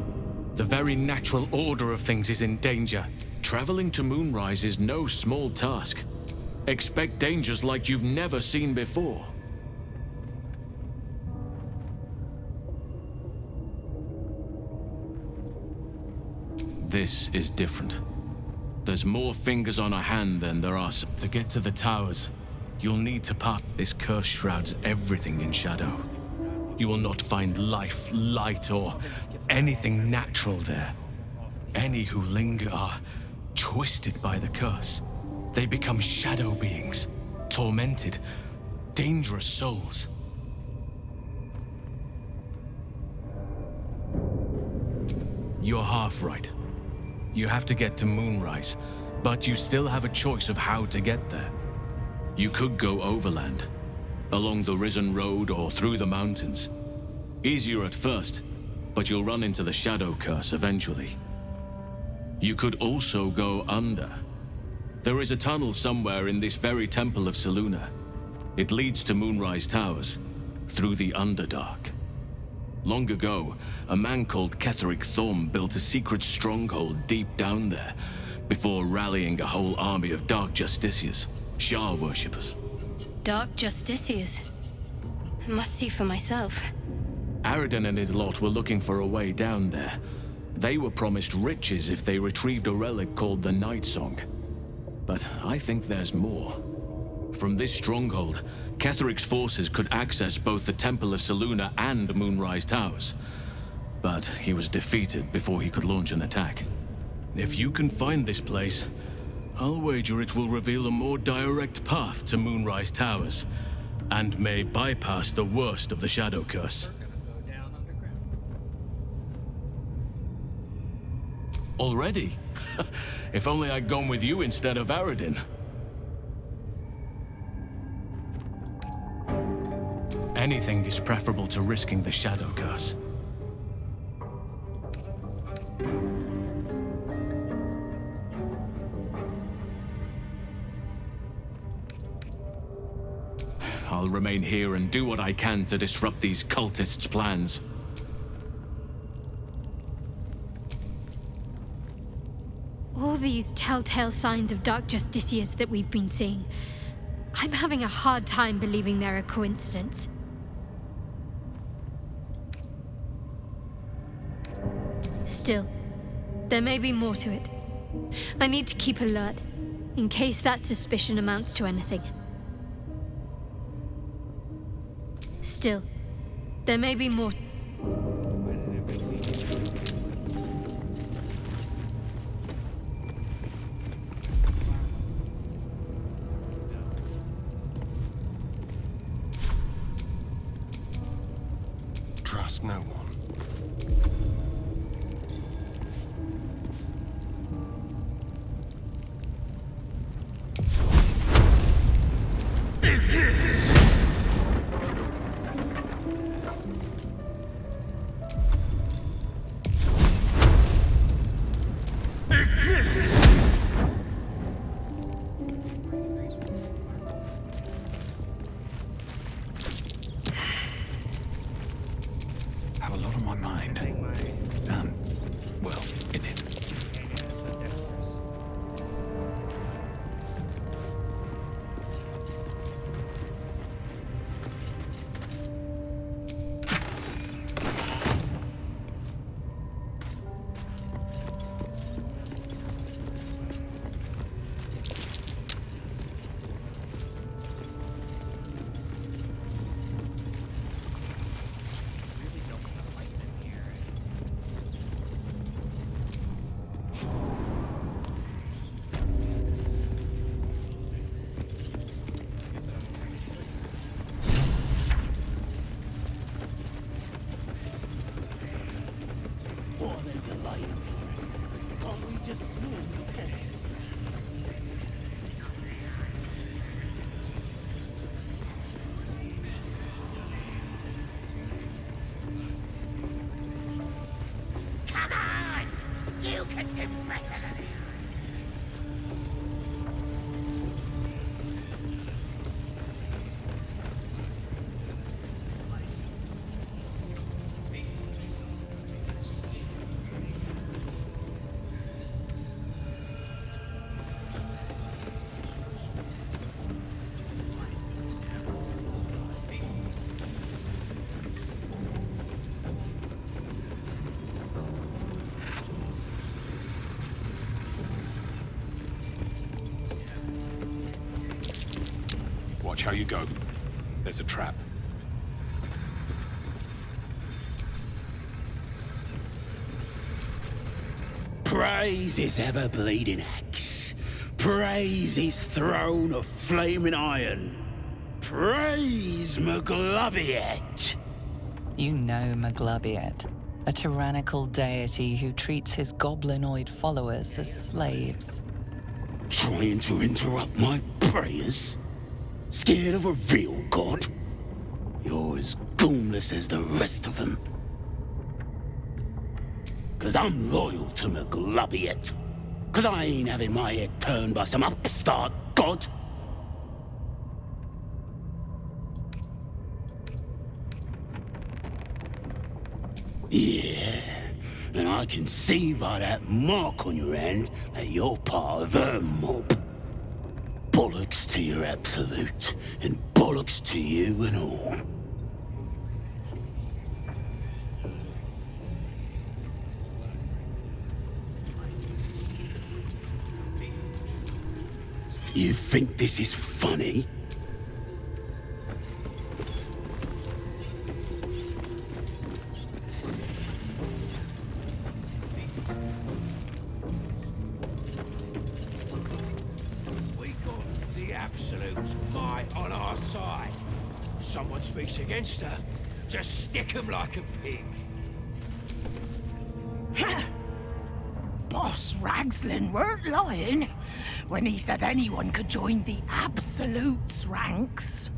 The very natural order of things is in danger. Traveling to Moonrise is no small task. Expect dangers like you've never seen before. This is different. There's more fingers on a hand than there are. To get to the towers, you'll need to pass. This curse shrouds everything in shadow. You will not find life, light, or anything natural there. Any who linger are twisted by the curse. They become shadow beings, tormented, dangerous souls. You're half right. You have to get to Moonrise, but you still have a choice of how to get there. You could go overland, along the Risen Road or through the mountains. Easier at first, but you'll run into the shadow curse eventually. You could also go under. There is a tunnel somewhere in this very Temple of Selûne. It leads to Moonrise Towers, through the Underdark. Long ago, a man called Ketheric Thorm built a secret stronghold deep down there, before rallying a whole army of Dark Justiciars, Shah worshippers. Dark Justiciars? I must see for myself. Aradin and his lot were looking for a way down there. They were promised riches if they retrieved a relic called the Night Song. But I think there's more. From this stronghold, Ketheric's forces could access both the Temple of Selûne and Moonrise Towers. But he was defeated before he could launch an attack. If you can find this place, I'll wager it will reveal a more direct path to Moonrise Towers, and may bypass the worst of the Shadow Curse. Already? If only I'd gone with you instead of Aradin. Anything is preferable to risking the Shadow Curse. I'll remain here and do what I can to disrupt these cultists' plans. All these telltale signs of Dark Justiciars that we've been seeing, I'm having a hard time believing they're a coincidence. Still, there may be more to it. I need to keep alert, in case that suspicion amounts to anything. Still, there may be more. Trust no one. Have a lot on my mind. Well, in it. What are they delaying for? Can't we just swarm the cage? Come on! You can do better than that! Watch how you go. There's a trap. Praise his ever-bleeding axe. Praise his throne of flaming iron. Praise Maglobiet. You know Maglobiet, a tyrannical deity who treats his goblinoid followers as slaves. Trying to interrupt my prayers? Scared of a real god? You're as goonless as the rest of them. 'Cause I'm loyal to Maglobiet. 'Cause I ain't having my head turned by some upstart god. Yeah, and I can see by that mark on your hand that you're part of her mob. Bollocks to your absolute, and bollocks to you and all. You think this is funny? We got the Absolute's might on our side. Someone speaks against her, just stick 'em like a pig. Boss Ragslin weren't lying when he said anyone could join the Absolute's ranks.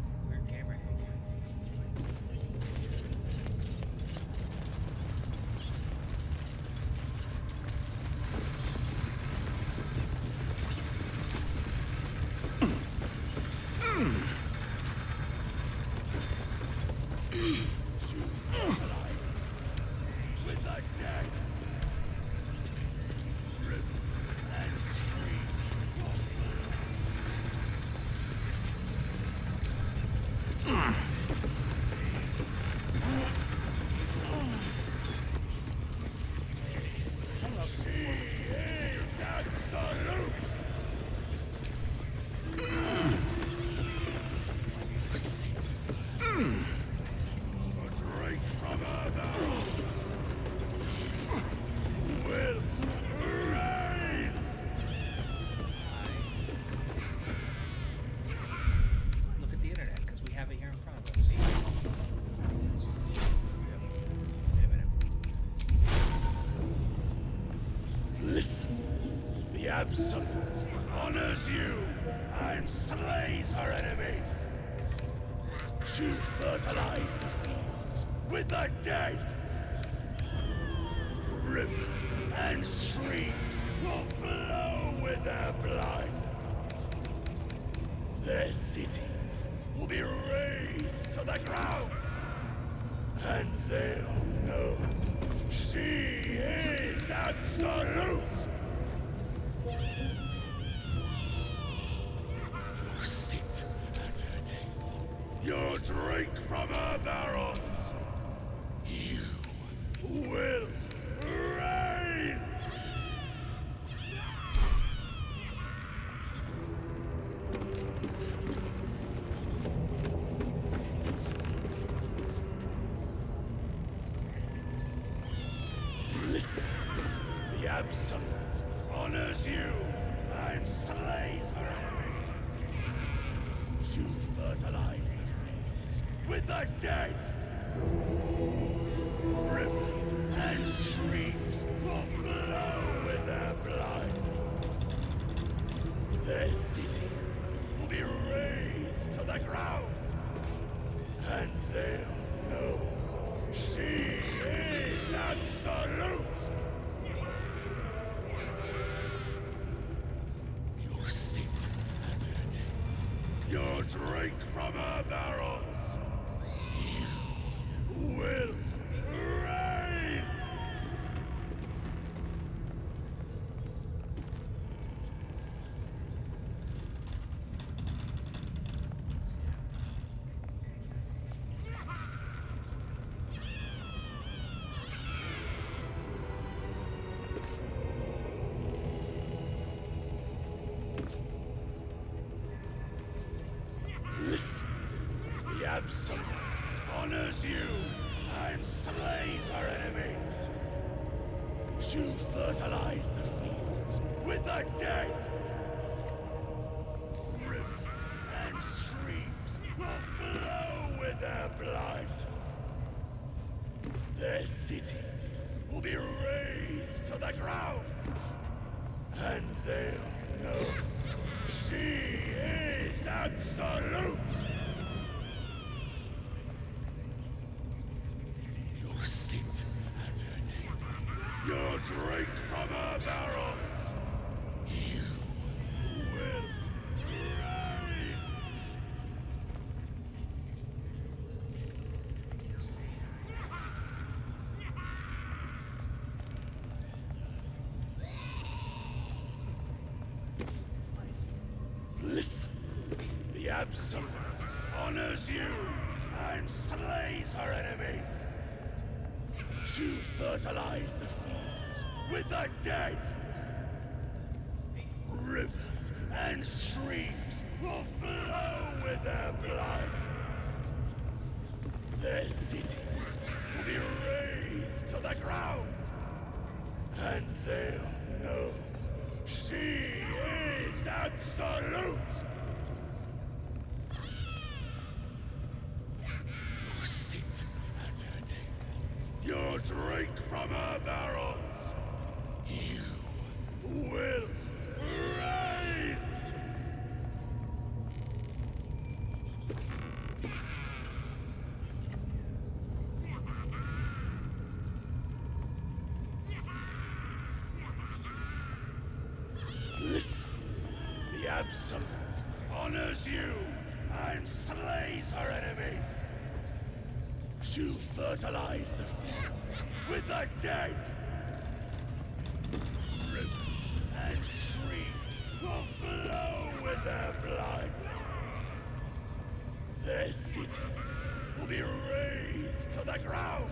Absolute honors you and slays her enemies. She fertilize the fields with the dead. Rivers and streams will flow with their blood. Their cities will be razed to the ground. And they'll know she is absolute. You'll sit at her table. You'll drink from her barrels. You will reign. Listen, the Absolute honors you and slays her enemies. You fertilize the fields with the dead. Rivers and streams will flow with their blood. Their cities will be razed to the ground. And they'll know she is absolute. You'll sit at her table. You'll drink from her barrels. You will reign. Listen, the Absolute honors you and slays her enemies. You fertilize the fields with the dead. Rivers and streams will flow with their blood. Their cities will be razed to the ground. And they'll know she is absolute. You'll sit at her table. You'll drink from her barrels. You will reign. Listen, the Absolute honors you and slays her enemies. You fertilize the fields with the dead. Rivers and streams will flow with their blood. Their cities will be razed to the ground. And they'll know she is absolute. You'll sit at her table. You'll drink from her barrels. You will reign. Listen, the Absolute honors you and slays her enemies. You fertilize the fields with the dead. Rivers and streams will flow with their blood. Their cities will be razed to the ground.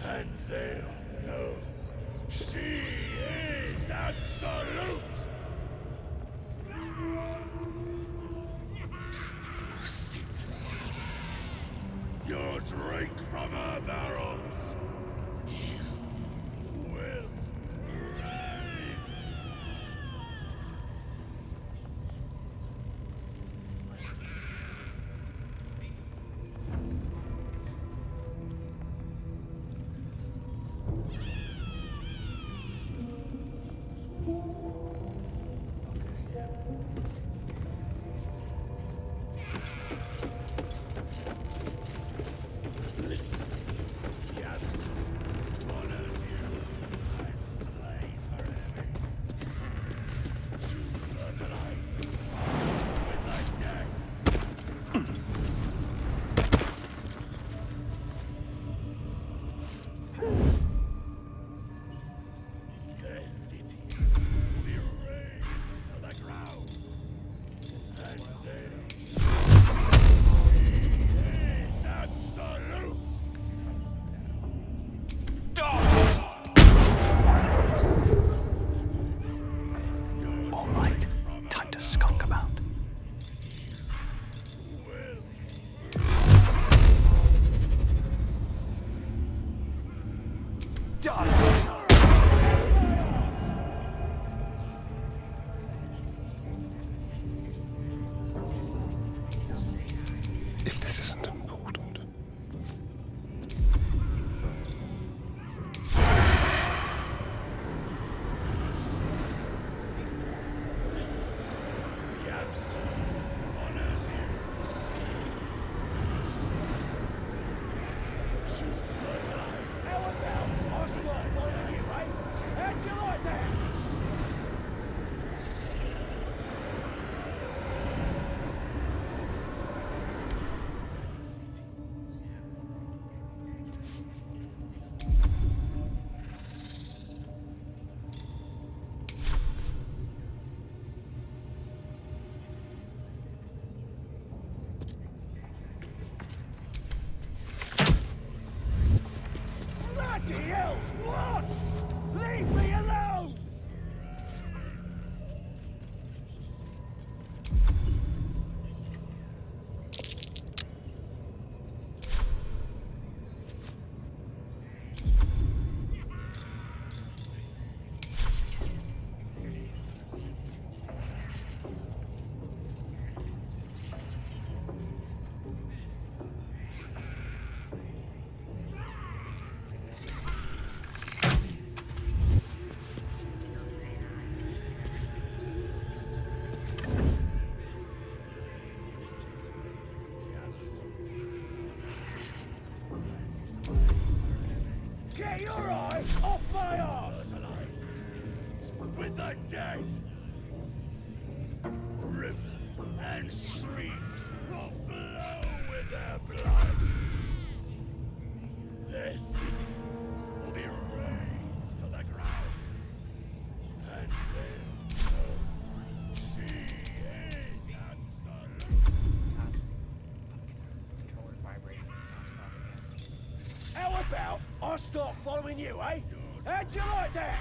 And they'll know she is absolute. You'll sit at her table. You'll drink from her barrels. You will reign. done. If this isn't important. Bloody hell! What? Leave me alone! Get your eye off my arse! Fertilize the fields with the dead! Rivers and streams will flow with their blood. Their cities will be razed to the ground. And they'll know she is absolute. Controller vibrating non-stop again. How about I start following you, eh? How'd you like that?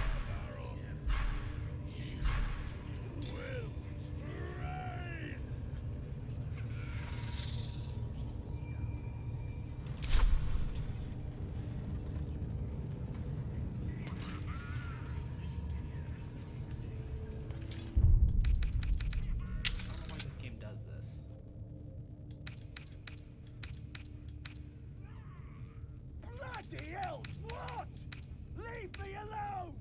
This game does this. Bloody hell! What? Leave me alone!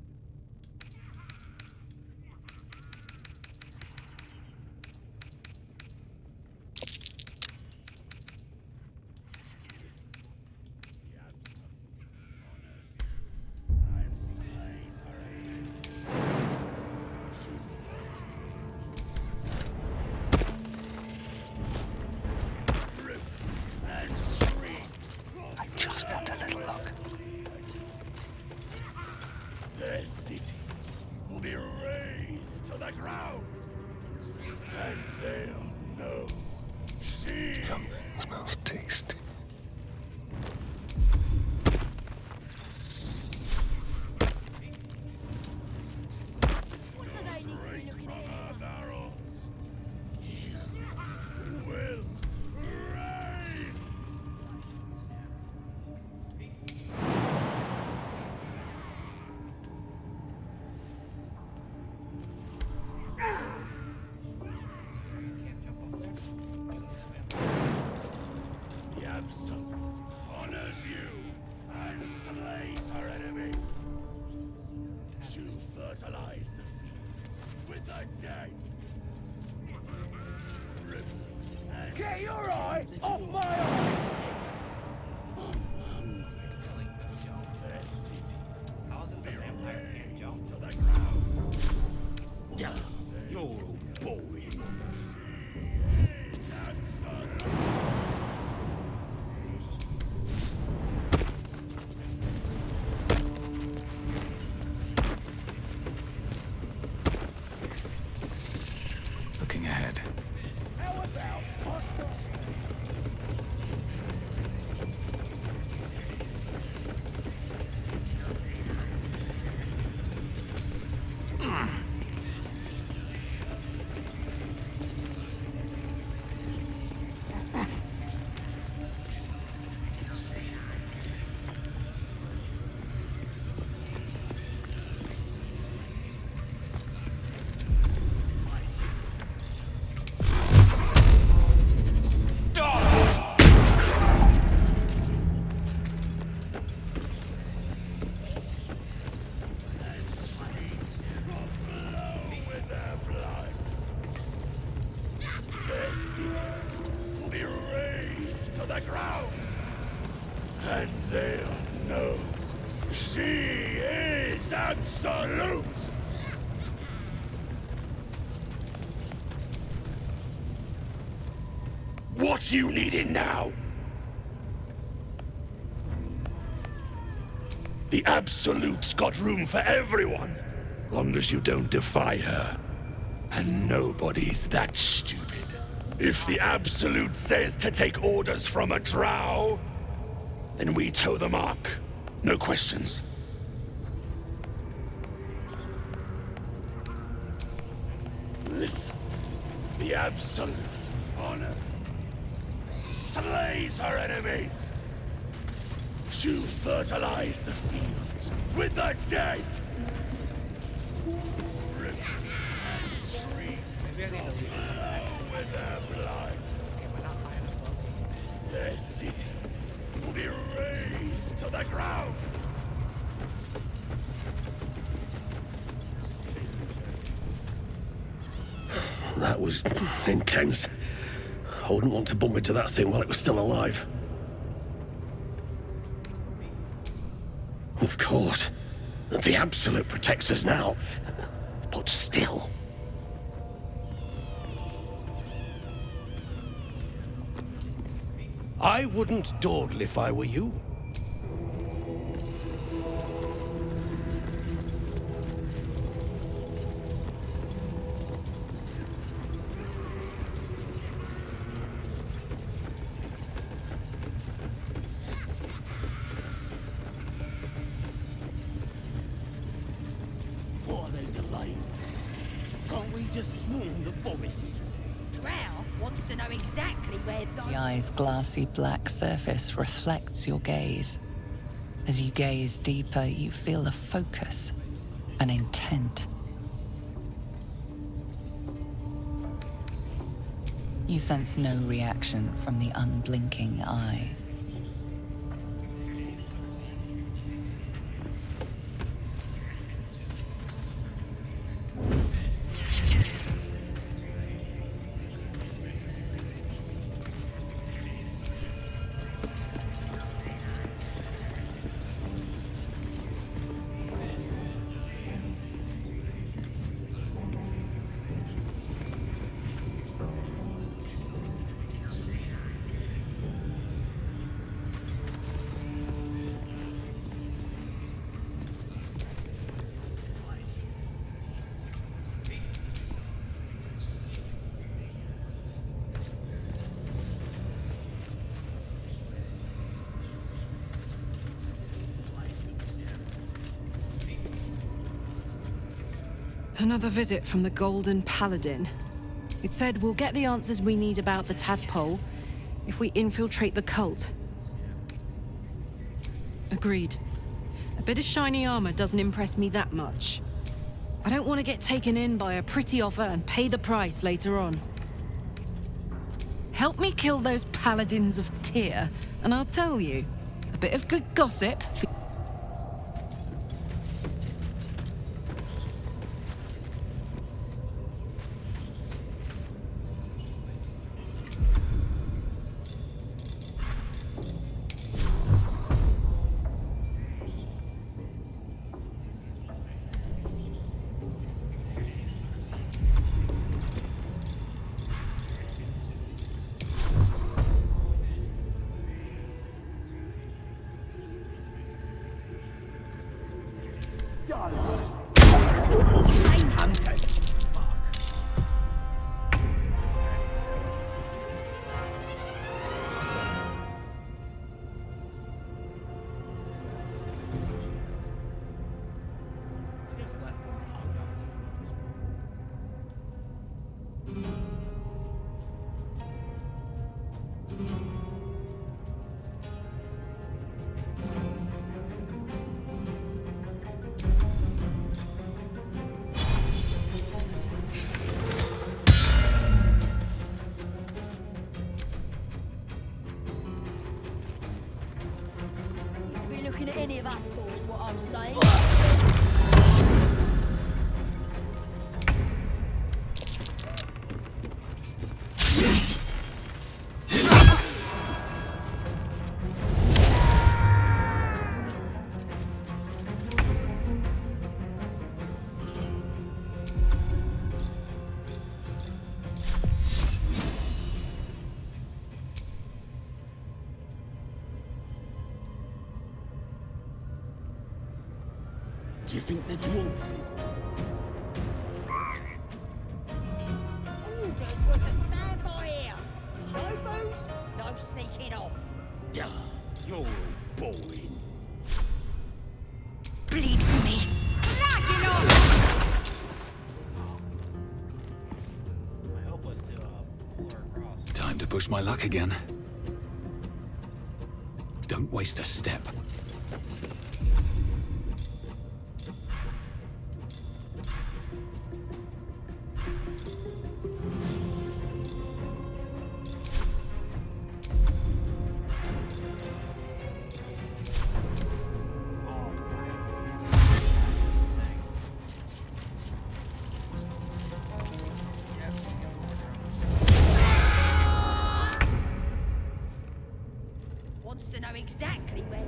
I just want a little look. Their cities will be razed to the ground. And they'll know she... Something smells tasty. What do they need to be looking at? Barrels. You will reign. Can't jump up there. The Absolute honors you and slays her enemies. To fertilize the fields with the dead. Rivers and... Get your eye off my eye! Their cities How is it the vampire can't jump? to the ground. You're all boring. She is absolute. Looking ahead. How about hostile? is absolute! What you needing now? The Absolute's got room for everyone, long as you don't defy her. And nobody's that stupid. If the Absolute says to take orders from a drow, then we toe the mark. No questions. Listen. The Absolute honor slays her enemies. She'll fertilize the fields with the dead. Rivers and streams flow with their blood. Their cities will be razed to the ground. That was intense. I wouldn't want to bump into that thing while it was still alive. Of course. The Absolute protects us now. But still. I wouldn't dawdle if I were you. What are they delaying? Can't we just swarm the forest? Drow wants to know exactly where The eye's glassy black surface reflects your gaze. As you gaze deeper, you feel a focus, an intent. You sense no reaction from the unblinking eye. Another visit from the Golden Paladin. It said we'll get the answers we need about the tadpole if we infiltrate the cult. Agreed. A bit of shiny armor doesn't impress me that much. I don't want to get taken in by a pretty offer and pay the price later on. Help me kill those paladins of Tyr, and I'll tell you, a bit of good gossip. Do you think the dwarf? Orders were to stand by here. No booze, no sneaking off. Duh, you're all boring. Bleed for me. My hope was to pull her across. Time to push my luck again. Don't waste a step. Wants to know exactly where.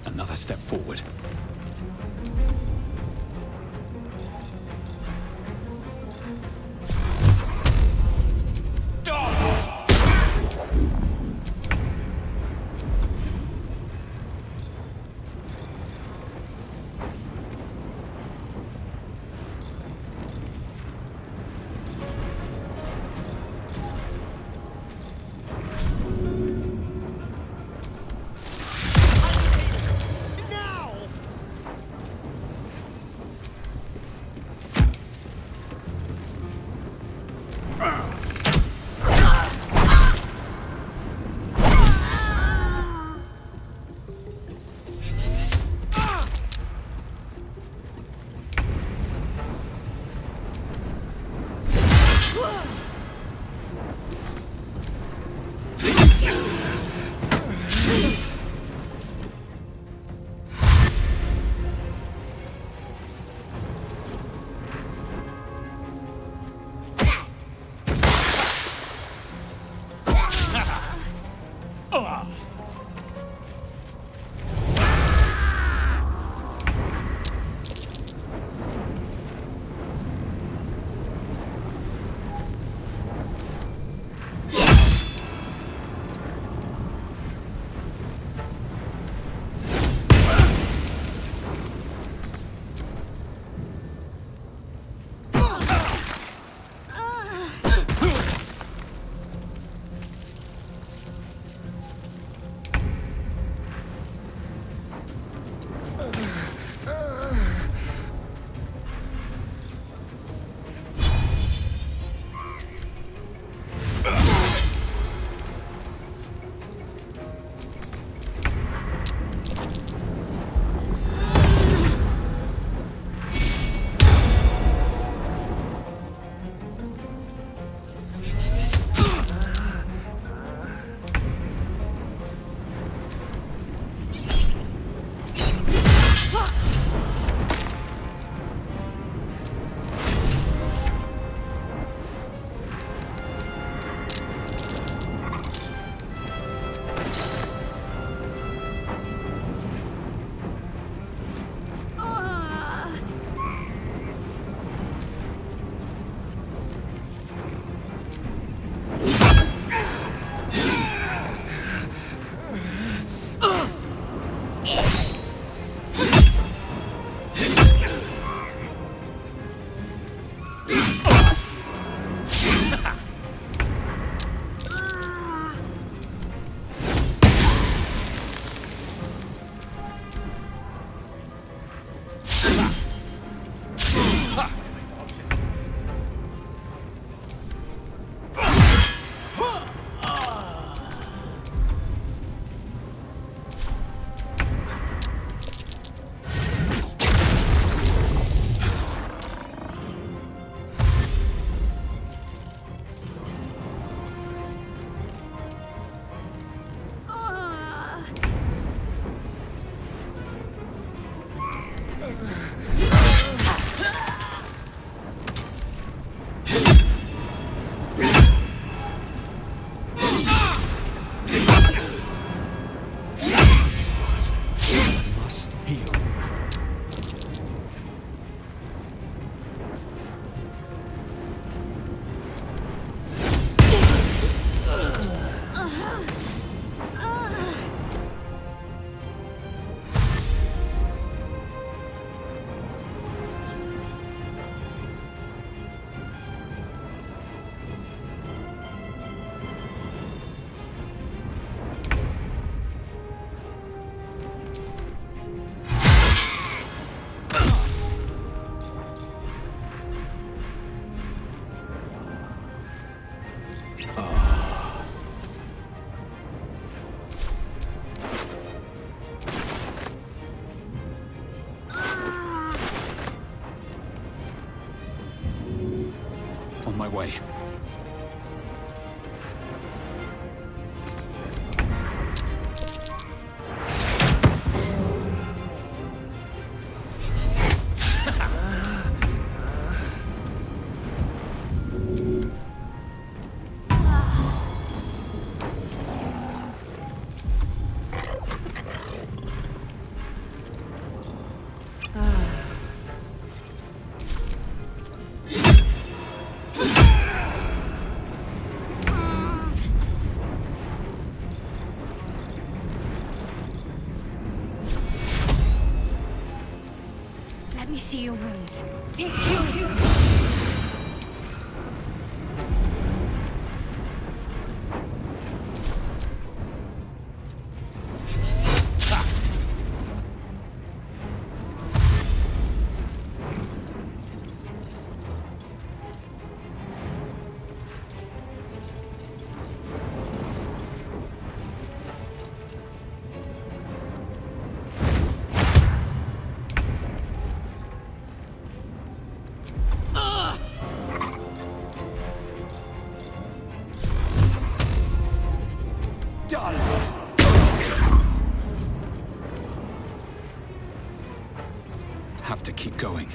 Another step forward. On my way. Let me see your wounds. Take two. Have to keep going.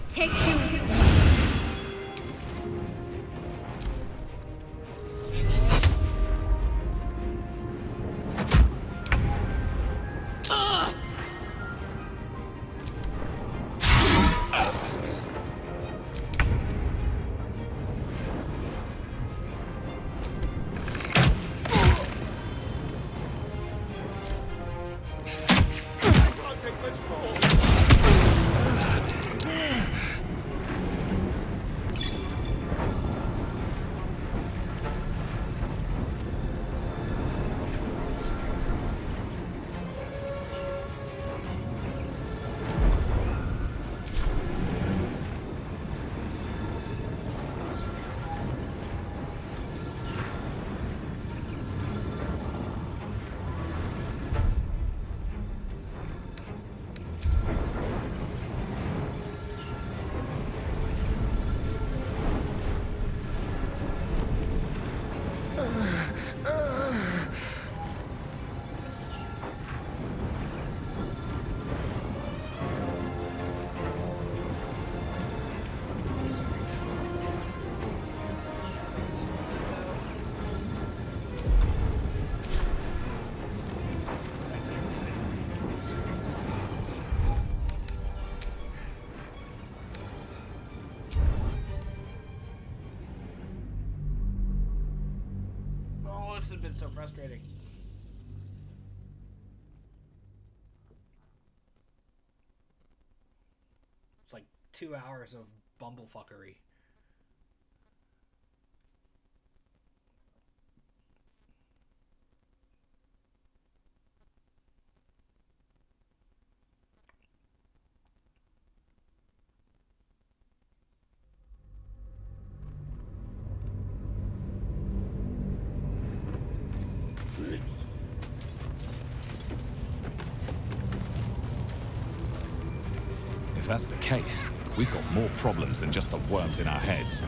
Take two. This has been so frustrating. It's like 2 hours of bumblefuckery. If that's the case, we've got more problems than just the worms in our heads.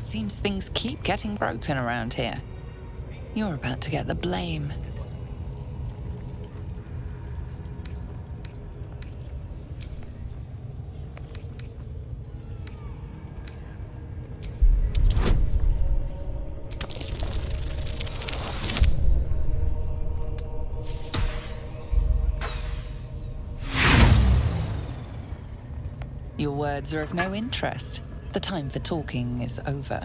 Seems things keep getting broken around here. You're about to get the blame. Your words are of no interest. The time for talking is over.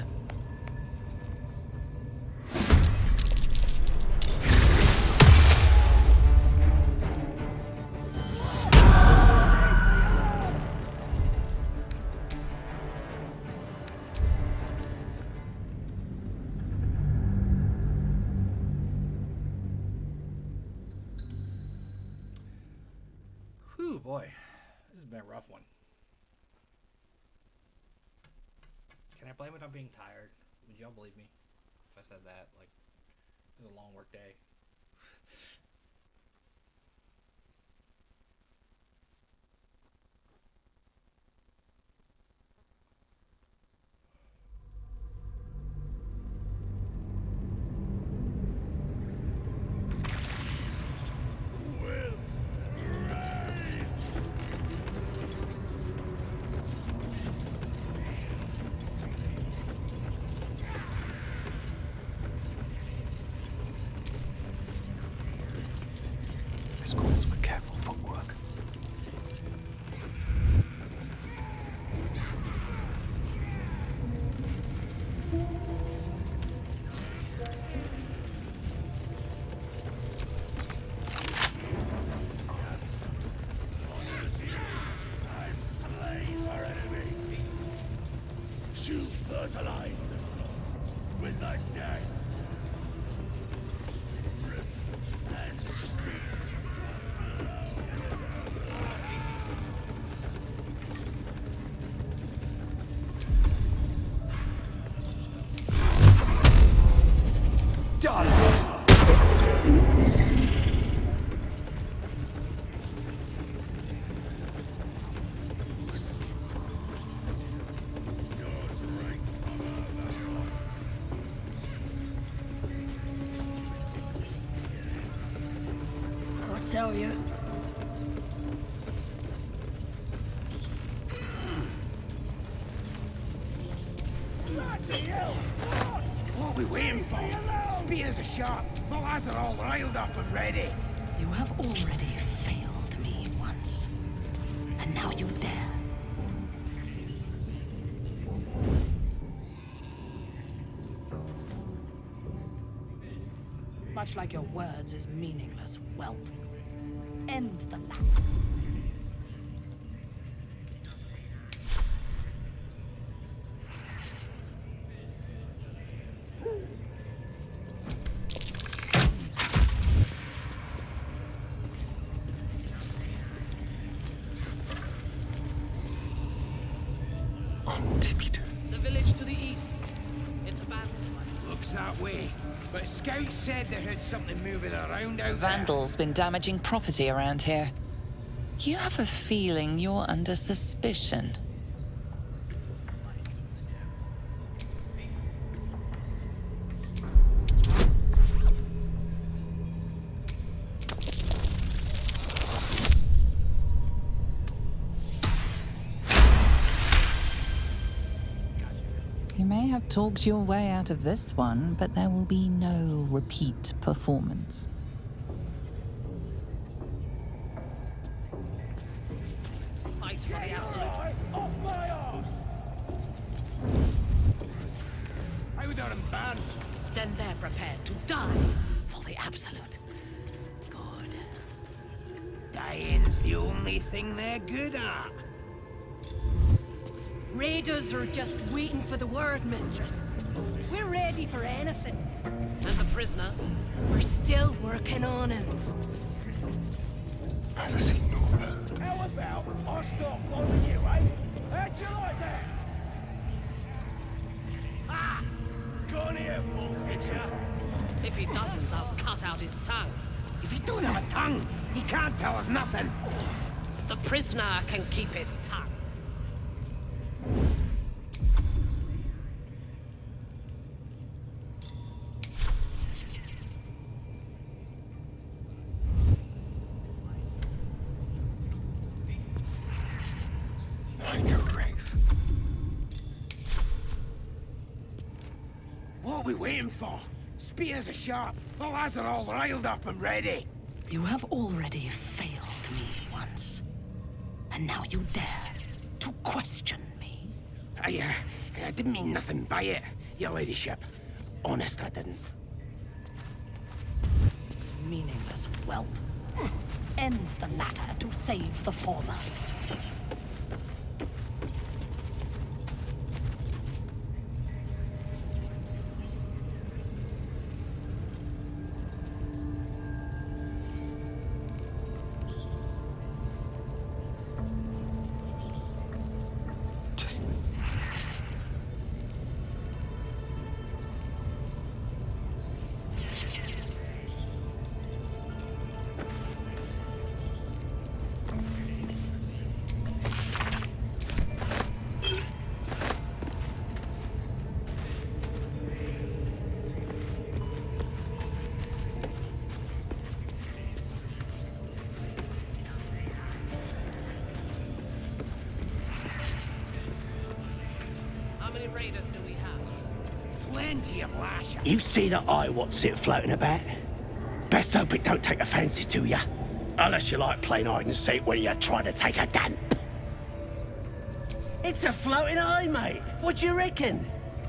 boy, this has been a rough one. Can I blame it on being tired? Would y'all believe me if I said that? Like, it was a long work day. This calls for careful footwork. You fertilize the front with thy death. Rip and speak. I'll tell you. What are we waiting for? Spears are sharp. The lads are all riled up and ready. You have already failed me once. And now you dare. Much like your words is meaningless, whelp. End the ladder. The village to the east. It's abandoned. Looks that way. But scouts said they heard something moving around out Vandals been damaging property around here. You have a feeling you're under suspicion. You may have talked your way out of this one, but there will be no repeat performance. Fight for the absolute. Off my arse! Powder and ban. Then they're prepared to die for the absolute. Good. Dying's the only thing they're good at. Raiders are just waiting for the word, mistress. We're ready for anything. And the prisoner? We're still working on him. Neither seen nor heard. How about I stop following you, eh? How'd you like that? Ah! Got an earful, did ya? If he doesn't, I'll cut out his tongue. If he don't have a tongue, he can't tell us nothing. The prisoner can keep his tongue. Like a wraith. What are we waiting for? Spears are sharp. The lads are all riled up and ready. You have already failed me once. And now you dare to question me. I didn't mean nothing by it, your ladyship. Honest, I didn't. Meaningless whelp. End the latter to save the former. You see that eye what's it floating about? Best hope it don't take a fancy to you. Unless you like playing hide and seek when you're trying to take a damp. It's a floating eye, mate. What do you reckon?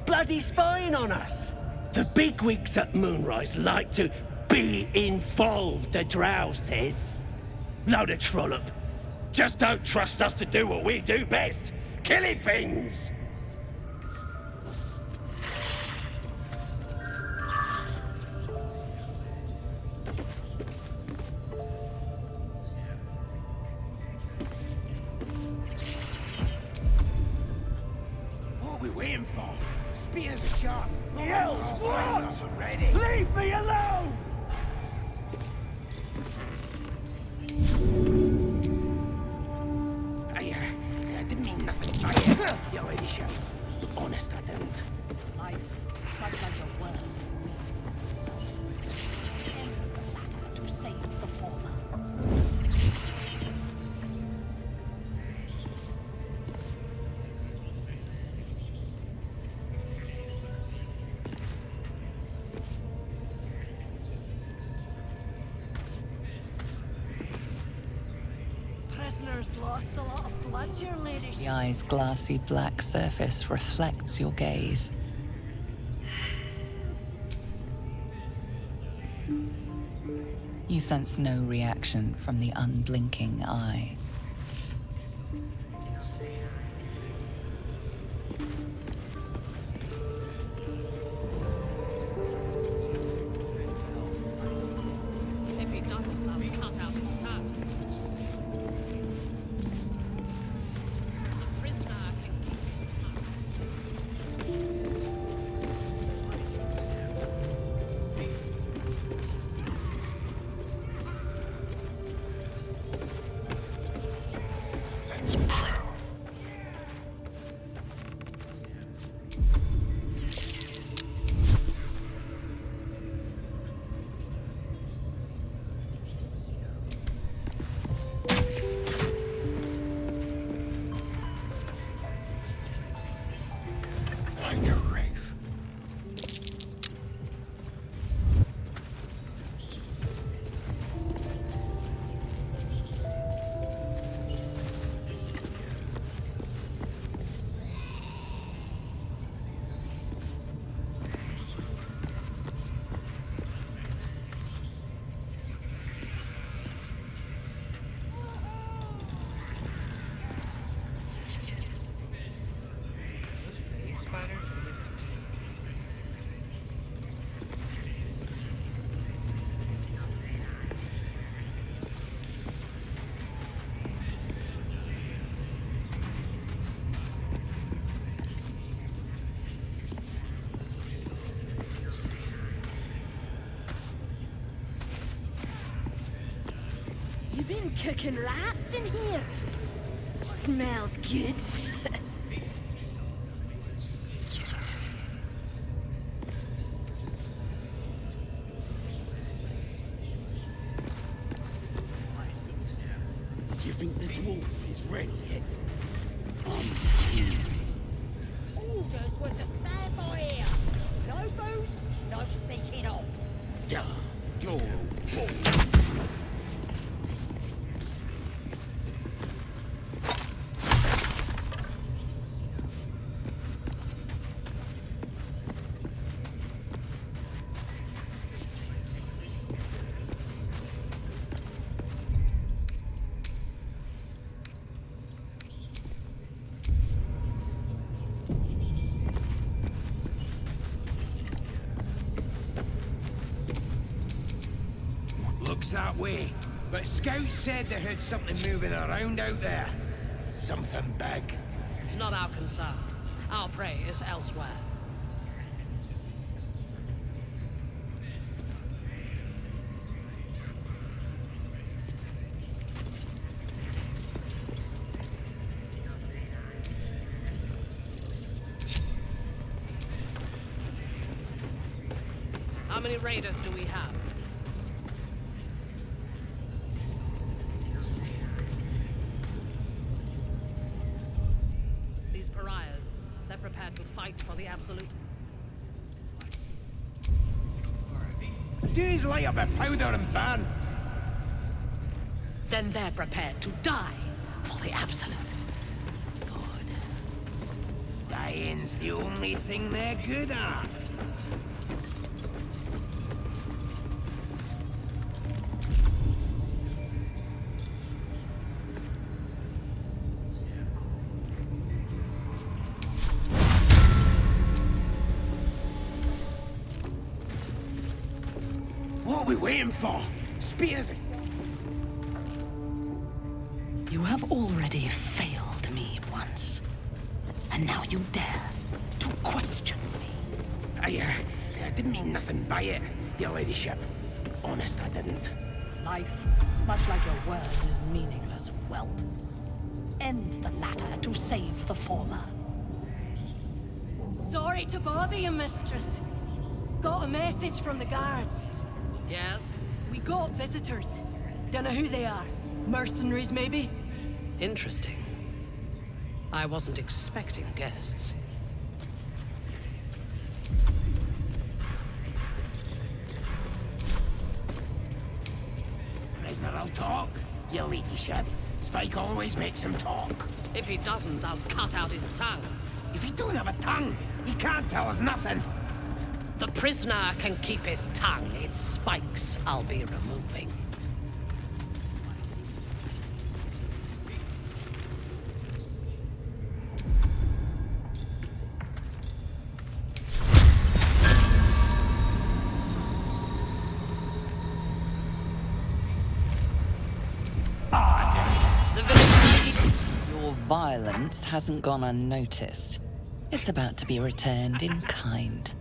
Bloody spying on us. The bigwigs at Moonrise like to be involved, the drow says. Load of trollop. Just don't trust us to do what we do best. Killing things. What are we waiting for? Spears are sharp. Yells, what? Ready. Leave me alone! I didn't mean nothing. You lady shit. Honest, I didn't. Life, much like your words, is meaningless. End the latter to save the former. Prisoners lost a lot of blood, your ladyship. The eye's glassy black surface reflects your gaze. You sense no reaction from the unblinking eye. If he doesn't, I'll cut out his tongue. Prisoner can keep Let's prowl. Like a wraith. You been cooking rats in here? Smells good. Do you think the dwarf is ready yet? Orders were to stand by here. No booze, no sneaking off. Duh. Oh, boy. Looks that way. But scouts said they heard something moving around out there. Something big. It's not our concern. Our prey is elsewhere. How many raiders do we have? These pariahs, they're prepared to fight for the absolute. Dudes light up the powder and burn. Then they're prepared to die for the Absolute. Dying's the only thing they're good at. What are we waiting for? Spears! You have already failed me once. And now you dare to question me. I didn't mean nothing by it, your ladyship. Honest, I didn't. Life, much like your words, is meaningless, whelp. End the latter to save the former. Sorry to bother you, mistress. Got a message from the guards. Yes? We got visitors. Don't know who they are. Mercenaries, maybe? Interesting. I wasn't expecting guests. Prisoner will talk, your ladyship. Spike always makes him talk. If he doesn't, I'll cut out his tongue. If he don't have a tongue, he can't tell us nothing. The prisoner can keep his tongue. It's Spike's I'll be removing. Your violence hasn't gone unnoticed. It's about to be returned in kind.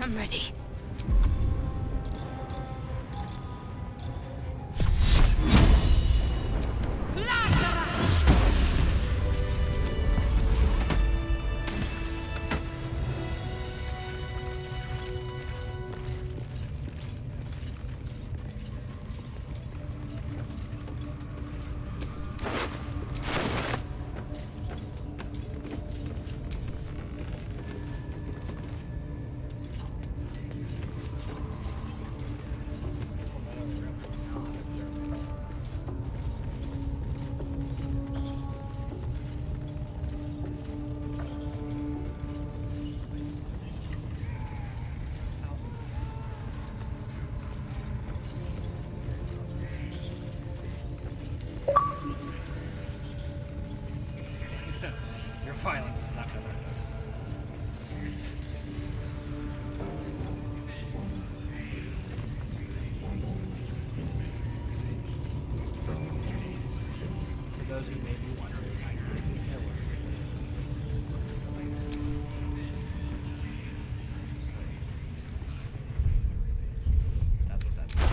I'm ready. Flag! those who may be wondering, I didn't kill her. That's what that's about.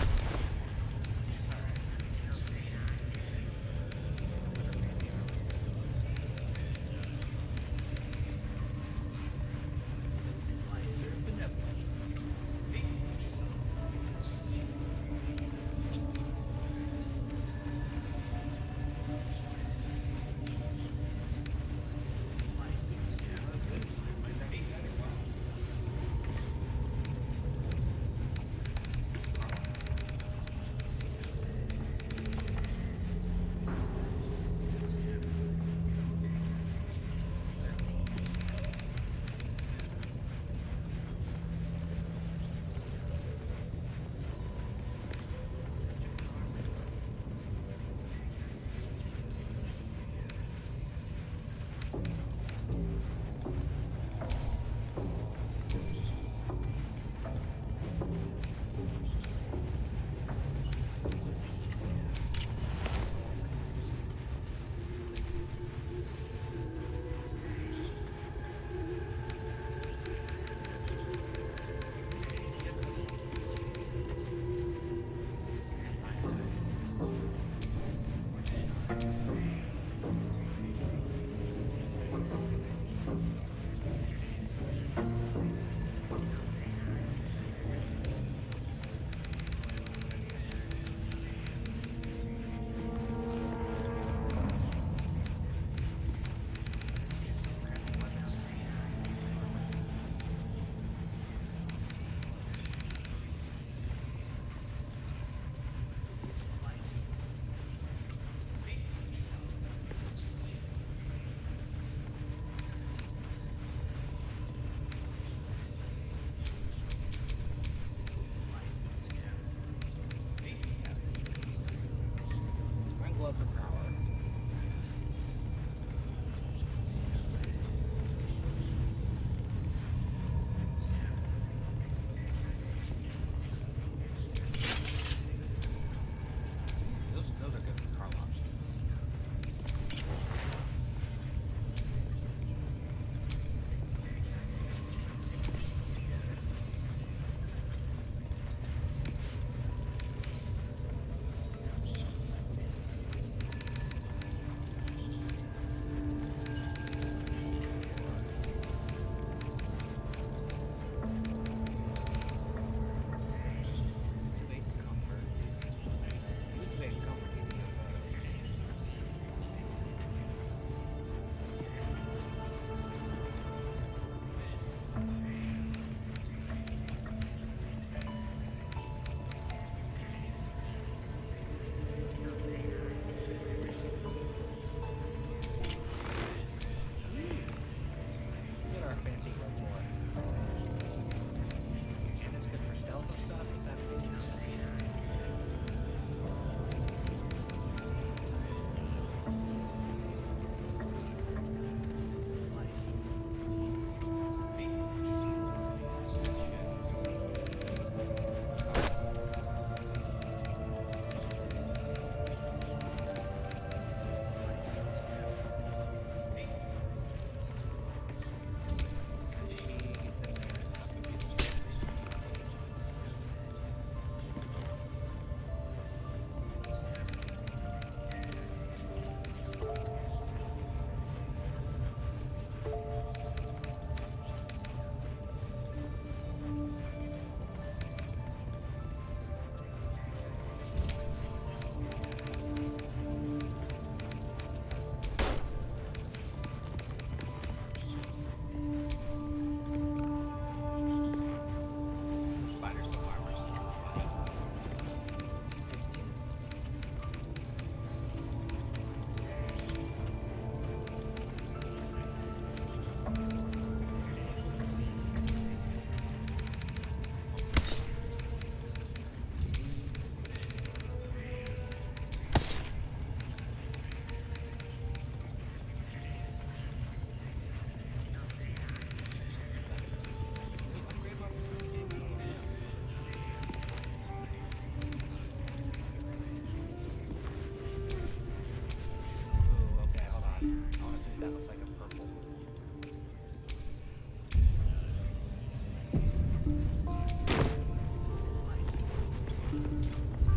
That looks like a purple.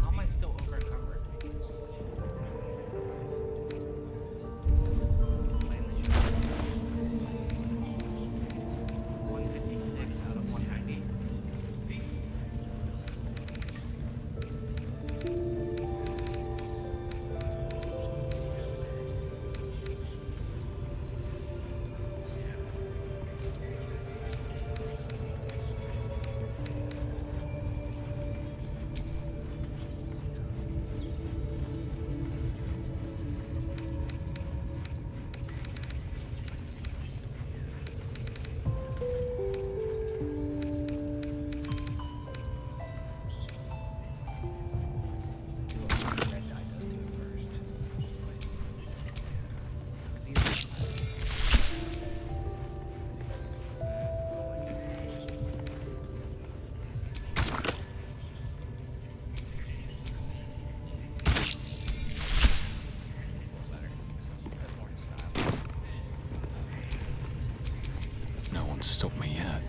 How am I still over encumbered? 156 out of 190. No one's stopped me yet.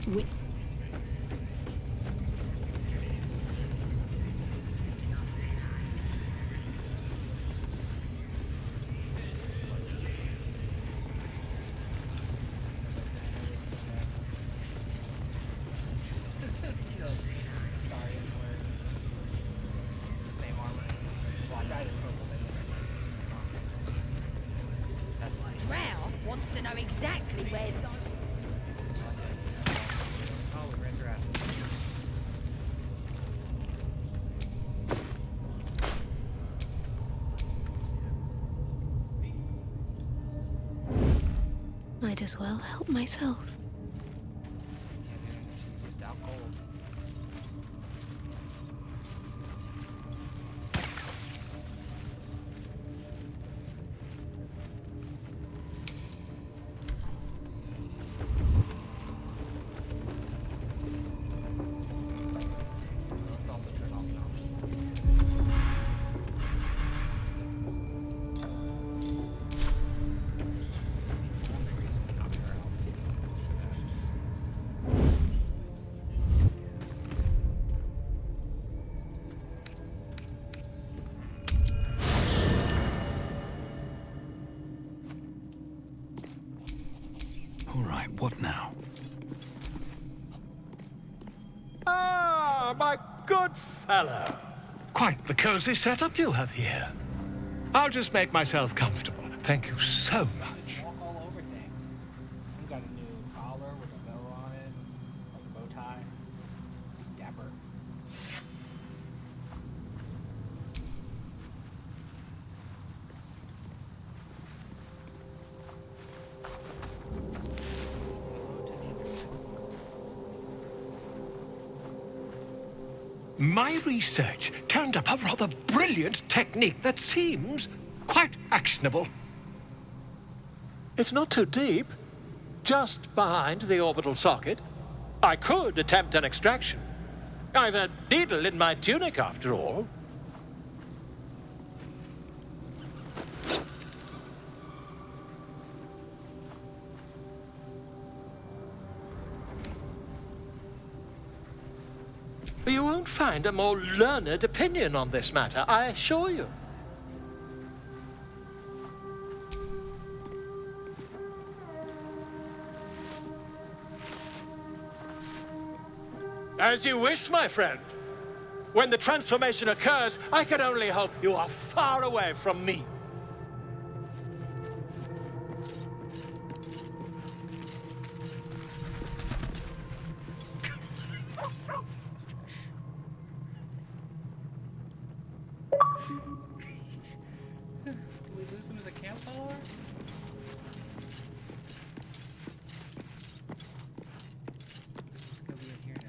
Wit. Drow wants to know exactly where those... Oh, we ran through acid. Might as well help myself. Just out cold. Let's also turn off now. All right, what now? Ah, my good fellow. Quite the cozy setup you have here. I'll just make myself comfortable. Thank you so much. Walk all over things. We've got a new collar with a bow on it, like a bow tie. Dapper. My research turned up a rather brilliant technique that seems quite actionable. It's not too deep. Just behind the orbital socket. I could attempt an extraction. I've a needle in my tunic, after all. You won't find a more learned opinion on this matter, I assure you. As you wish, my friend. When the transformation occurs, I can only hope you are far away from me. Did we lose him as a camp follower? Let's go be in here now.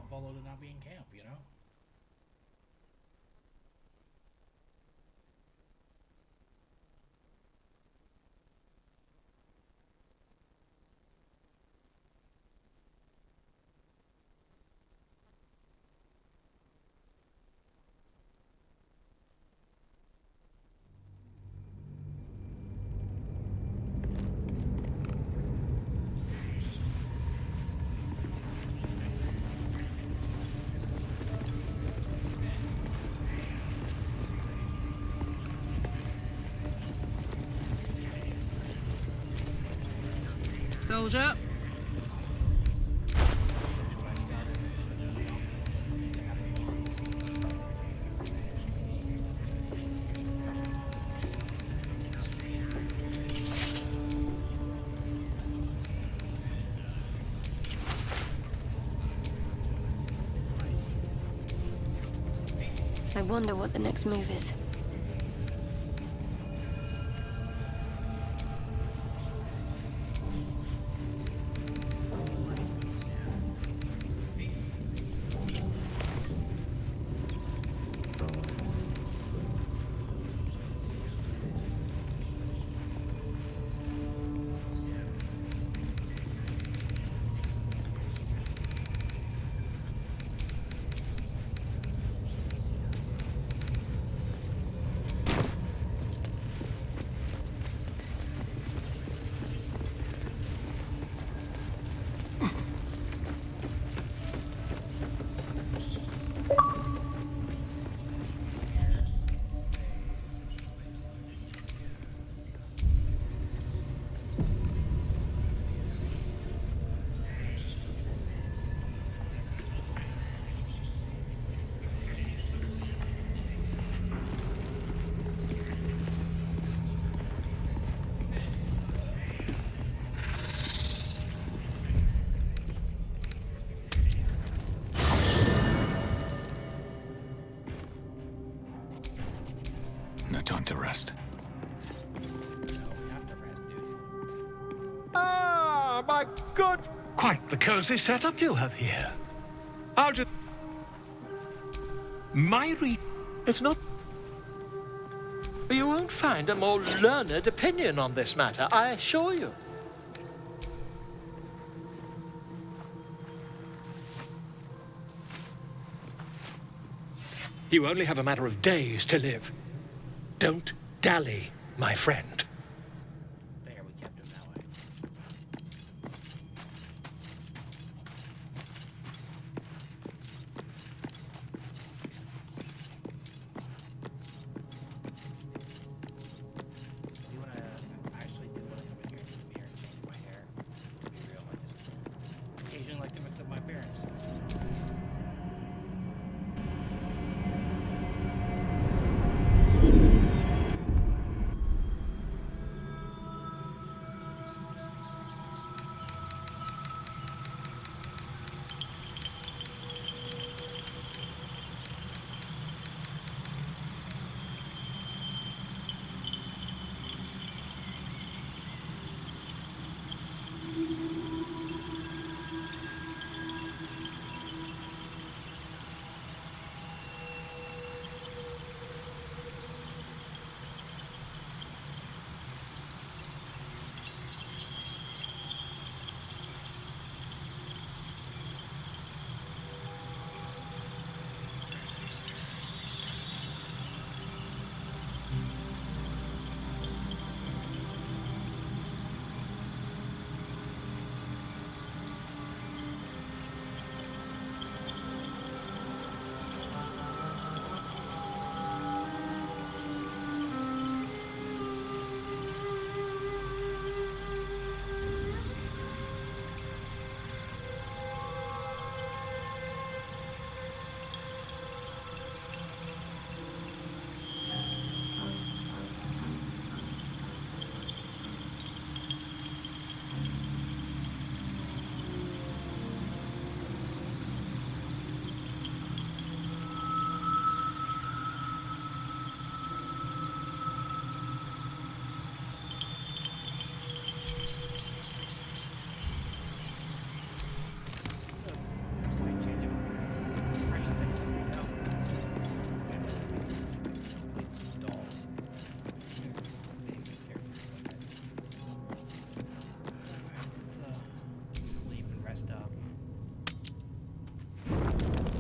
Volo to not be in camp, you know? Soldier. I wonder what the next move is. no time to rest. Ah, my God! Quite the cozy setup you have here. I'll just... It's not... You won't find a more learned opinion on this matter, I assure you. You only have a matter of days to live. Don't dally, my friend. There, we kept him that way. Do you want to actually do what I'm doing here? Come here and change my hair. To be real, I just occasionally like to mix up my appearance.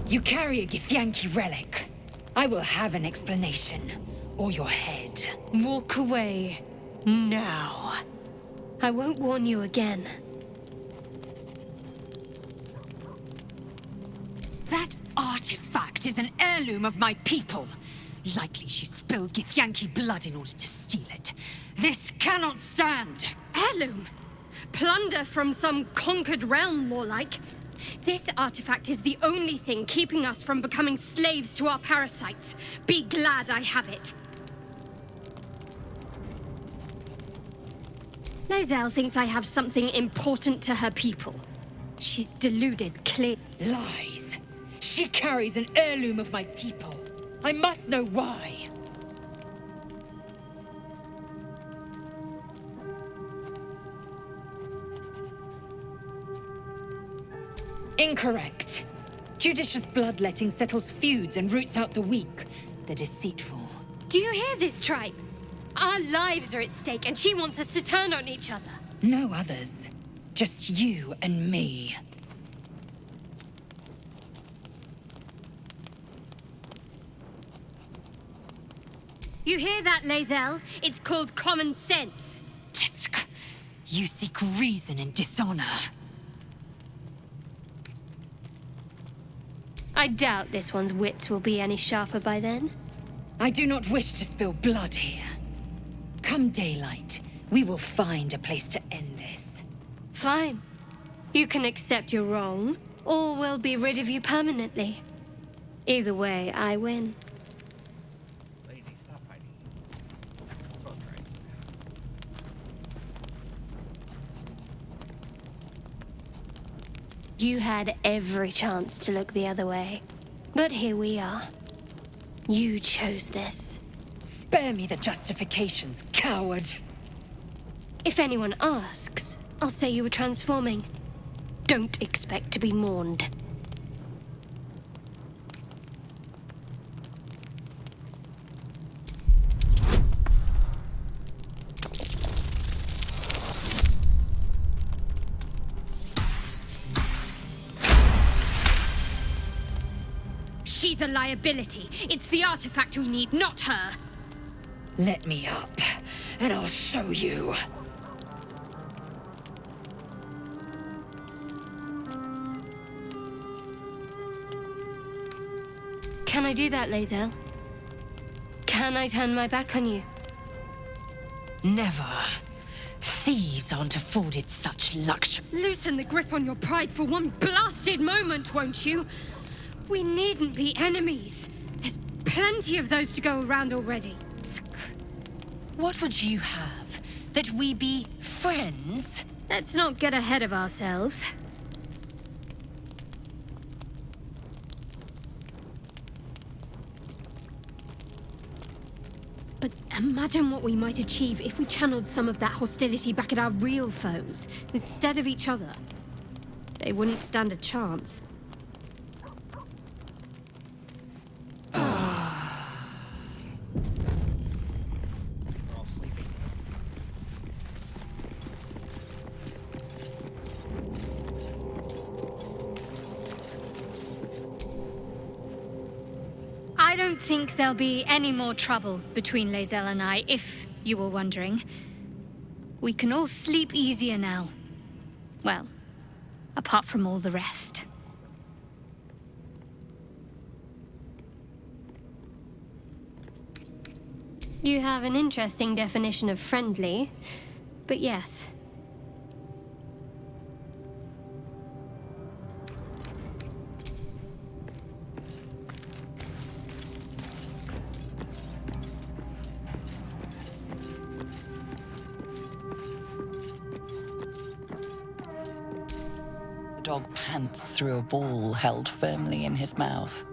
You carry a Githyanki relic. I will have an explanation, or your head. Walk away. Now. I won't warn you again. That artifact is an heirloom of my people. Likely she spilled Githyanki blood in order to steal it. This cannot stand. Heirloom? Plunder from some conquered realm, more like. This artifact is the only thing keeping us from becoming slaves to our parasites. Be glad I have it. Lae'zel thinks I have something important to her people. She's deluded, clear. Lies. She carries an heirloom of my people. I must know why. Incorrect. Judicious bloodletting settles feuds and roots out the weak, the deceitful. Do you hear this, tribe? Our lives are at stake, and she wants us to turn on each other. No others. Just you and me. You hear that, Lae'zel? It's called common sense. Tisk. You seek reason in dishonor. I doubt this one's wits will be any sharper by then. I do not wish to spill blood here. Come daylight, we will find a place to end this. Fine. You can accept you're wrong, or we'll be rid of you permanently. Either way, I win. Lady, stop fighting. Both right. You had every chance to look the other way. But here we are. You chose this. Spare me the justifications, coward. If anyone asks, I'll say you were transforming. Don't expect to be mourned. She's a liability. It's the artifact we need, not her. Let me up, and I'll show you. Can I do that, Lae'zel? Can I turn my back on you? Never. Thieves aren't afforded such luxury. Loosen the grip on your pride for one blasted moment, won't you? We needn't be enemies. There's plenty of those to go around already. What would you have? That we be friends? Let's not get ahead of ourselves. But imagine what we might achieve if we channeled some of that hostility back at our real foes, instead of each other. They wouldn't stand a chance. I don't think there'll be any more trouble between Lae'zel and I, if you were wondering. We can all sleep easier now. Well, apart from all the rest. You have an interesting definition of friendly, but yes. The dog pants through a ball held firmly in his mouth.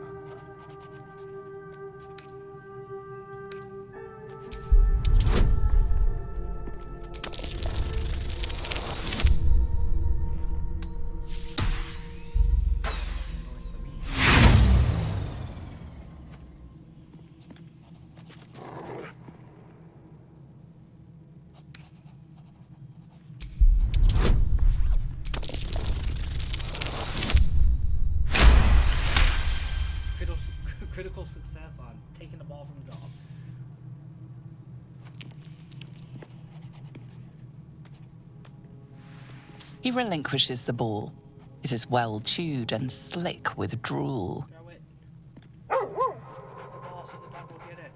Critical success on taking the ball from the dog. He relinquishes the ball. It is well chewed and slick with drool. Throw it. Throw the ball so the dog will get it.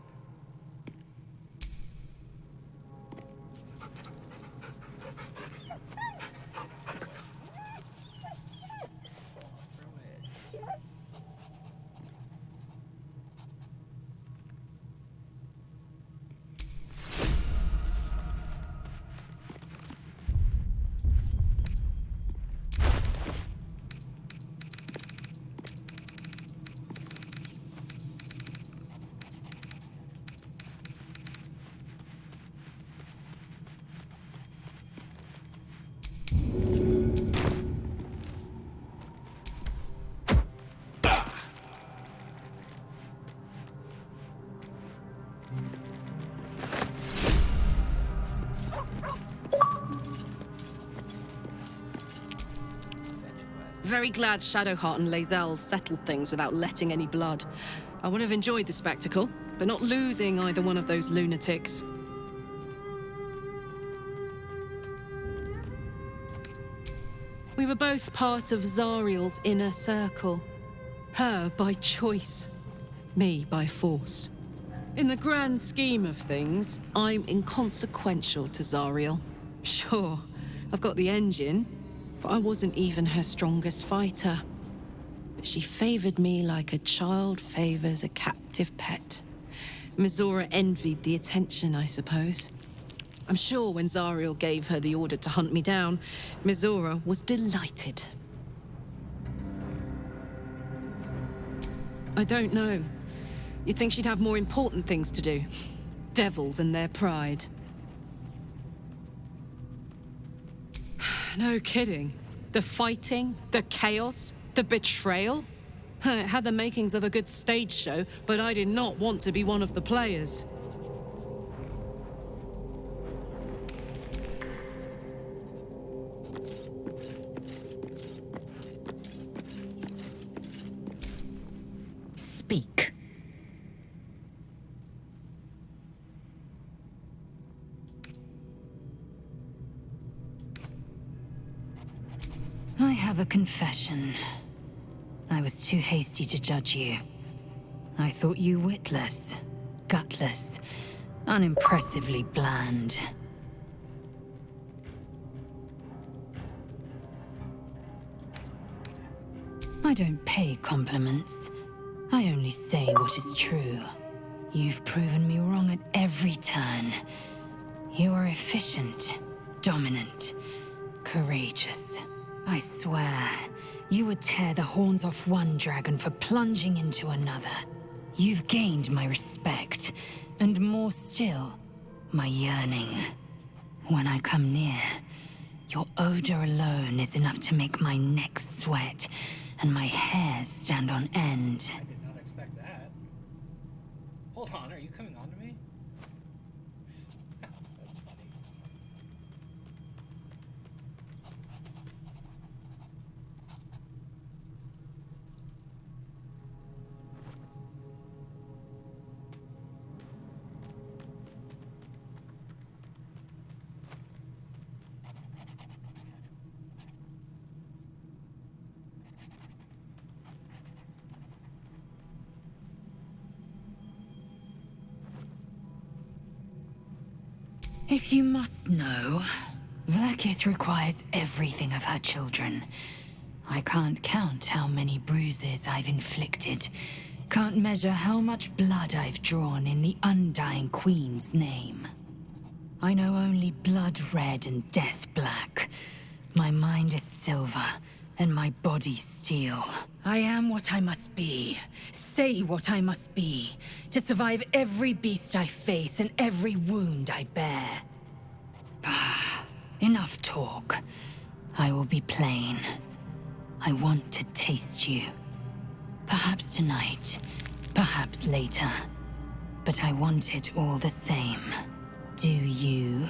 Very glad Shadowheart and Lae'zel settled things without letting any blood. I would have enjoyed the spectacle, but not losing either one of those lunatics. We were both part of Zariel's inner circle. Her by choice, me by force. In the grand scheme of things, I'm inconsequential to Zariel. Sure, I've got the engine, but I wasn't even her strongest fighter. But she favored me like a child favors a captive pet. Mizora envied the attention, I suppose. I'm sure when Zariel gave her the order to hunt me down, Mizora was delighted. I don't know. You'd think she'd have more important things to do. devils and their pride. No kidding. The fighting, the chaos, the betrayal. It had the makings of a good stage show, but I did not want to be one of the players. Speak. I have a confession. I was too hasty to judge you. I thought you witless, gutless, unimpressively bland. I don't pay compliments. I only say what is true. You've proven me wrong at every turn. You are efficient, dominant, courageous. I swear, you would tear the horns off one dragon for plunging into another. You've gained my respect, and more still, my yearning. When I come near, your odor alone is enough to make my neck sweat and my hairs stand on end. I did not expect that. Hold on, are you coming on to me? That's funny. If you must know, Vlaakith requires everything of her children. I can't count how many bruises I've inflicted. Can't measure how much blood I've drawn in the undying Queen's name. I know only blood red and death black. My mind is silver, and my body steel. I am what I must be, say what I must be, to survive every beast I face and every wound I bear. Enough talk. I will be plain. I want to taste you. Perhaps tonight, perhaps later. But I want it all the same. Do you?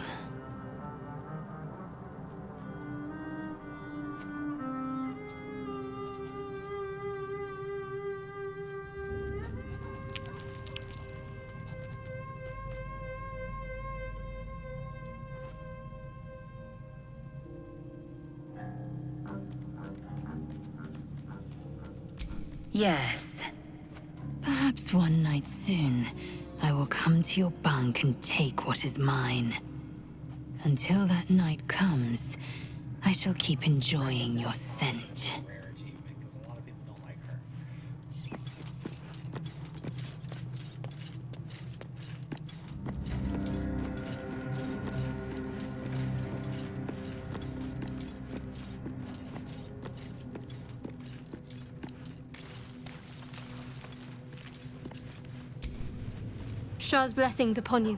Yes. Perhaps one night soon, I will come to your bunk and take what is mine. Until that night comes, I shall keep enjoying your scent. Rare achievement, because a lot of people don't like her. Shah's blessings upon you.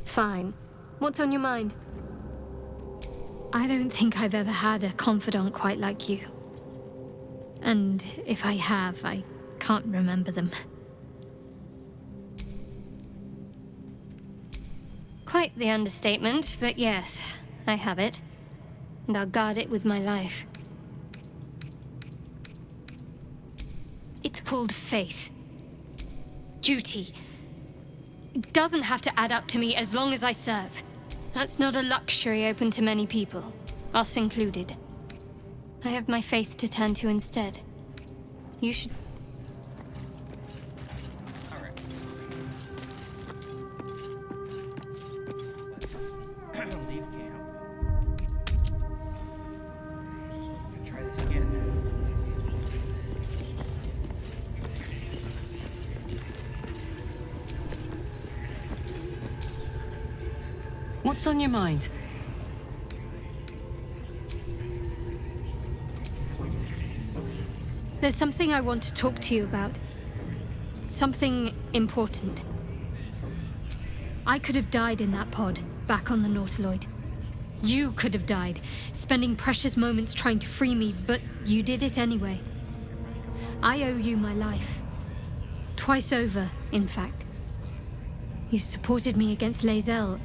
Fine. What's on your mind? I don't think I've ever had a confidant quite like you. And if I have, I can't remember them. Quite the understatement, but yes, I have it. And I'll guard it with my life. It's called faith. Duty. It doesn't have to add up to me as long as I serve. That's not a luxury open to many people, us included. I have my faith to turn to instead. You should... Alright. Let's leave camp. Try this again. What's on your mind? There's something I want to talk to you about. Something important. I could have died in that pod, back on the Nautiloid. You could have died, spending precious moments trying to free me, but you did it anyway. I owe you my life. Twice over, in fact. You supported me against Lae'zel.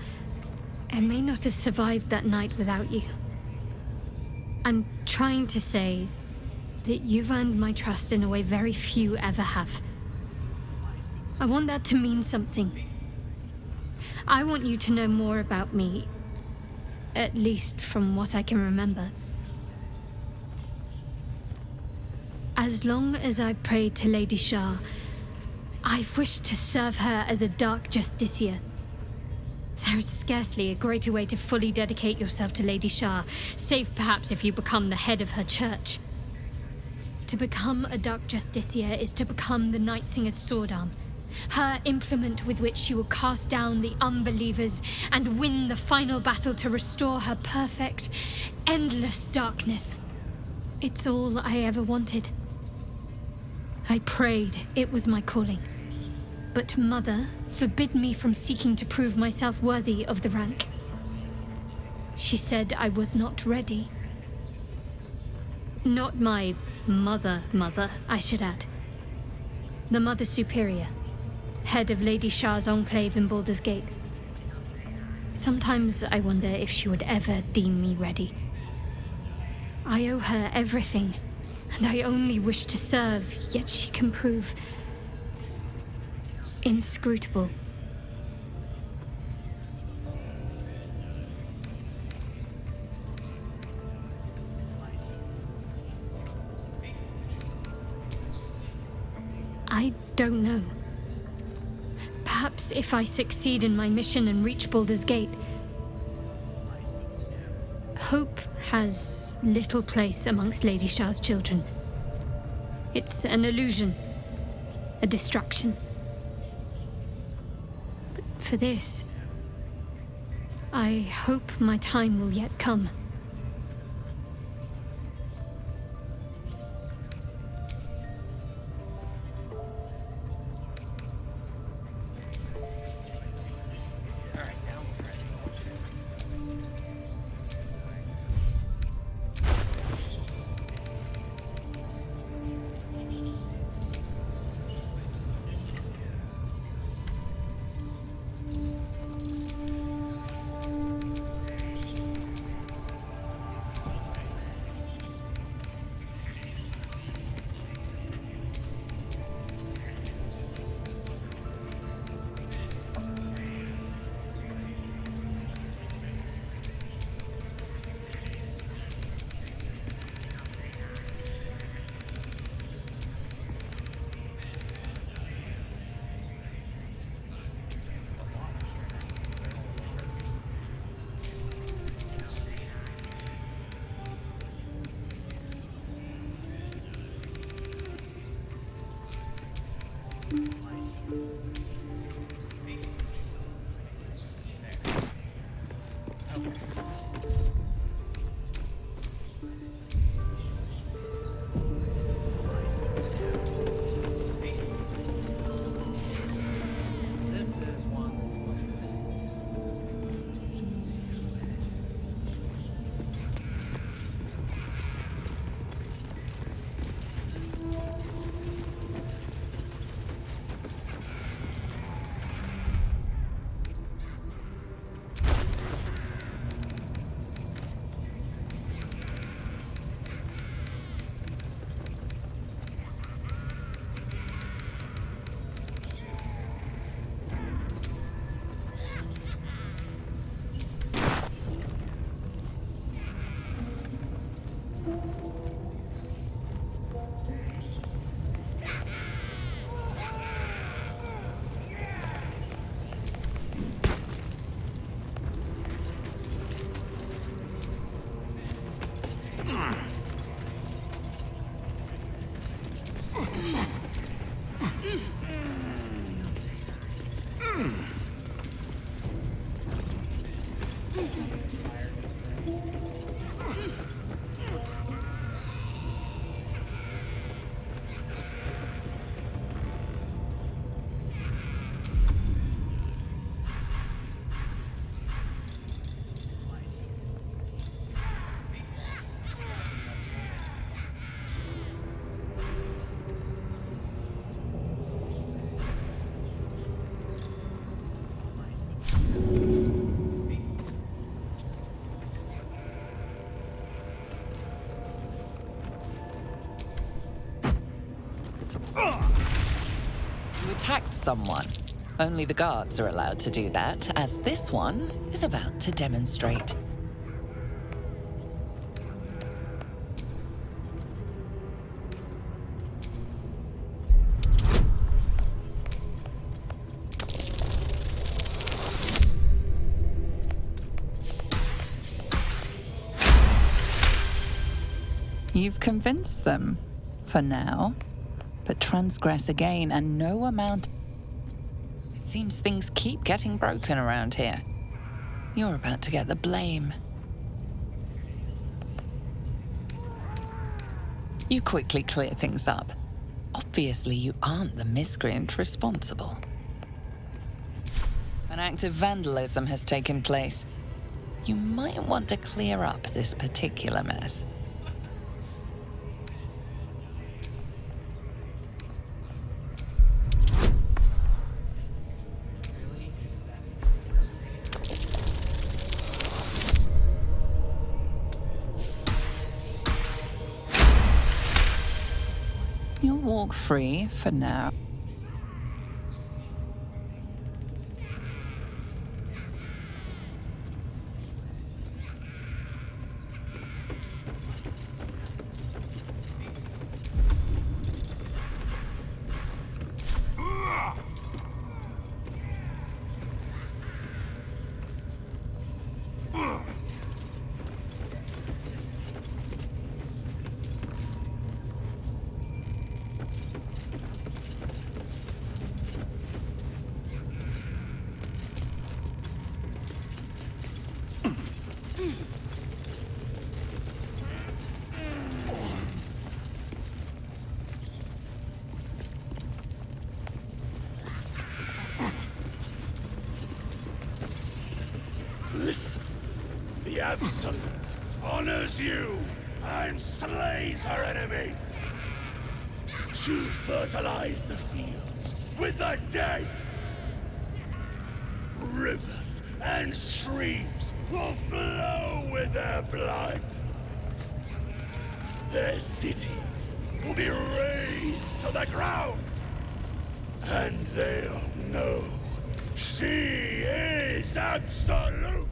I may not have survived that night without you. I'm trying to say that you've earned my trust in a way very few ever have. I want that to mean something. I want you to know more about me, at least from what I can remember. As long as I've prayed to Lady Shar, I've wished to serve her as a Dark Justiciar. There is scarcely a greater way to fully dedicate yourself to Lady Shar, save perhaps if you become the head of her church. To become a Dark Justiciar is to become the Night Singer's sword arm, her implement with which she will cast down the unbelievers and win the final battle to restore her perfect, endless darkness. It's all I ever wanted. I prayed it was my calling. But Mother forbid me from seeking to prove myself worthy of the rank. She said I was not ready. Not my mother, I should add. The Mother Superior, head of Lady Shar's enclave in Baldur's Gate. Sometimes I wonder if she would ever deem me ready. I owe her everything, and I only wish to serve, yet she can prove inscrutable. I don't know. Perhaps if I succeed in my mission and reach Baldur's Gate, hope has little place amongst Lady Shar's children. It's an illusion, a distraction. But for this, I hope my time will yet come. someone. Only the guards are allowed to do that, as this one is about to demonstrate. You've convinced them, for now. But transgress again, and no amount... It seems things keep getting broken around here. You're about to get the blame. You quickly clear things up. Obviously, you aren't the miscreant responsible. An act of vandalism has taken place. You might want to clear up this particular mess. You'll walk free for now. Listen, the Absolute honors you and slays her enemies. She'll fertilize the fields with the dead. Rivers and streams will flow with their blood. Their cities will be razed to the ground. And they'll know she is Absolute.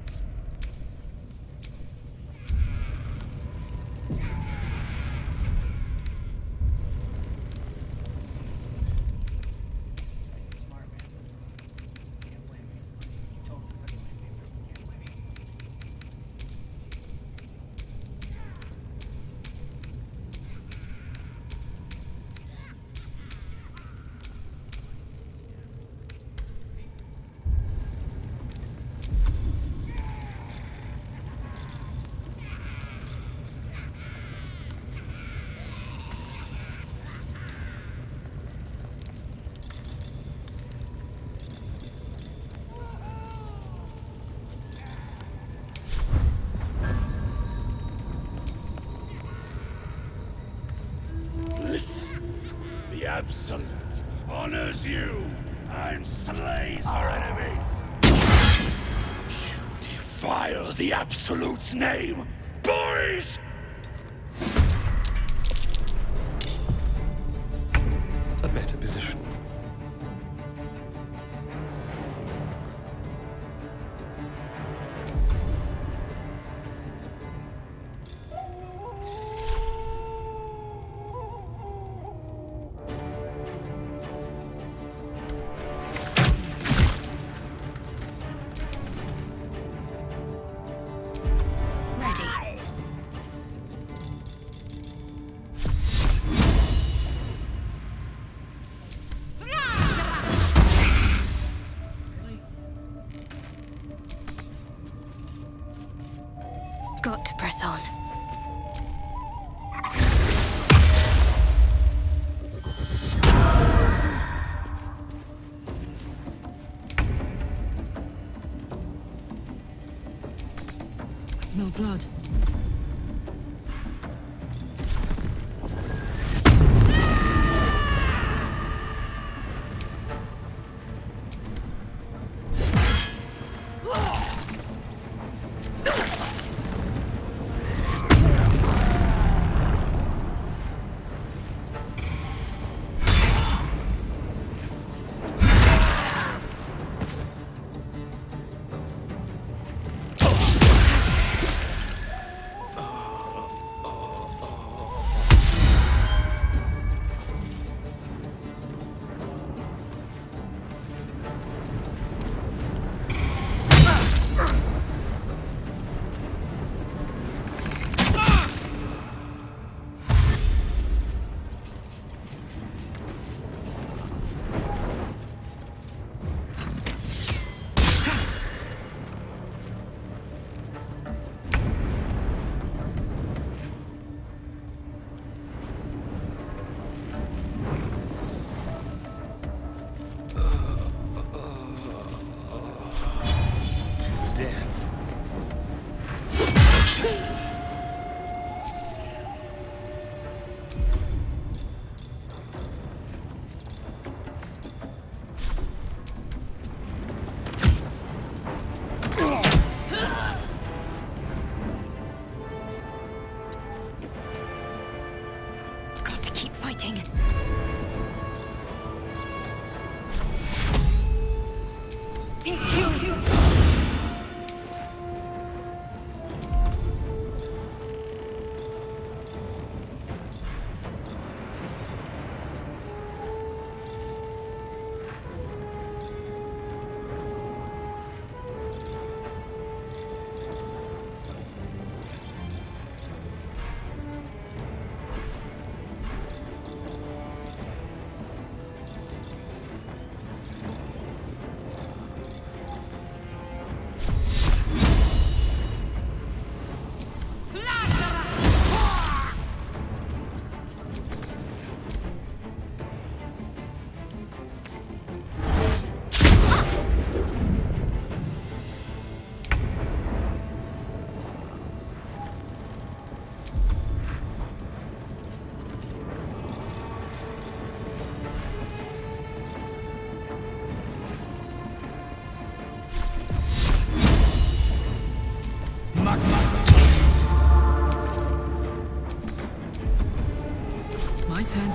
The Absolute honors you and slays her enemies. You defile the Absolute's name, boys! A better position. Got to press on. I smell blood. My turn.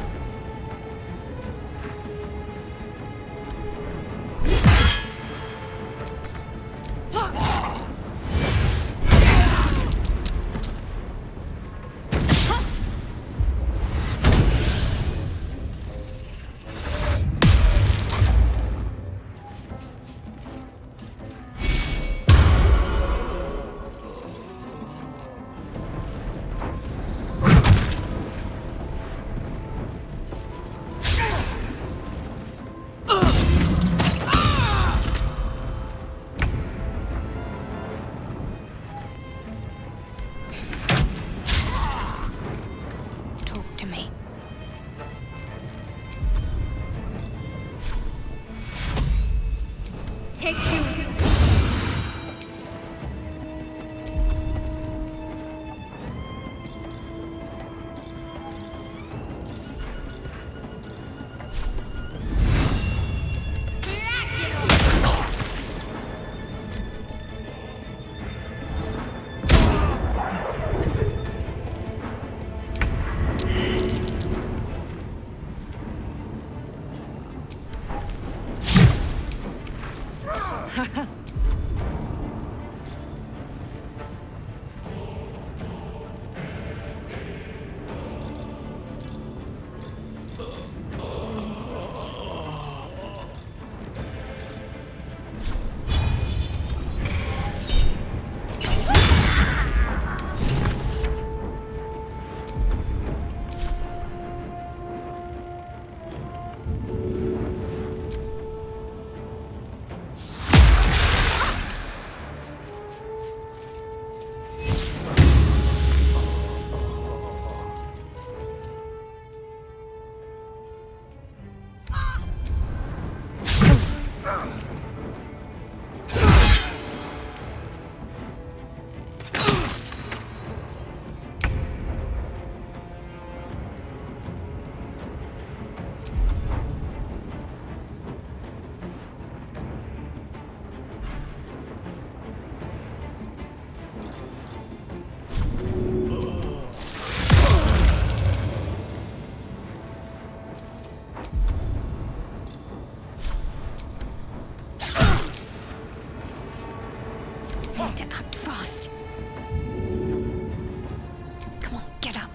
To act fast. Come on, get up.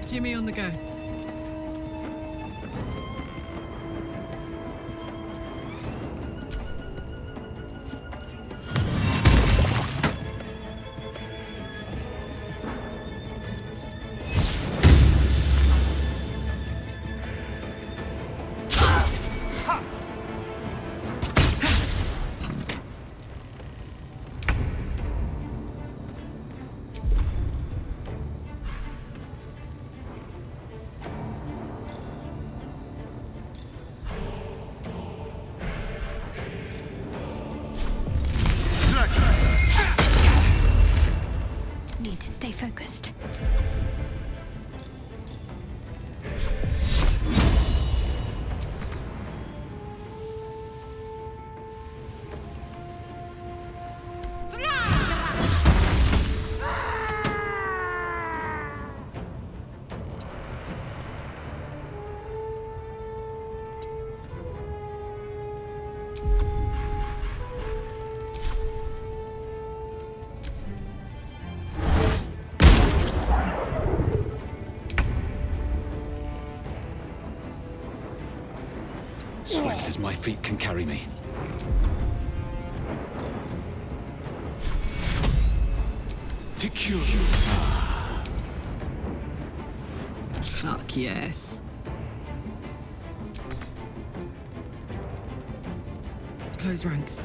Jimmy on the go. my feet can carry me. Fuck yes. Close ranks.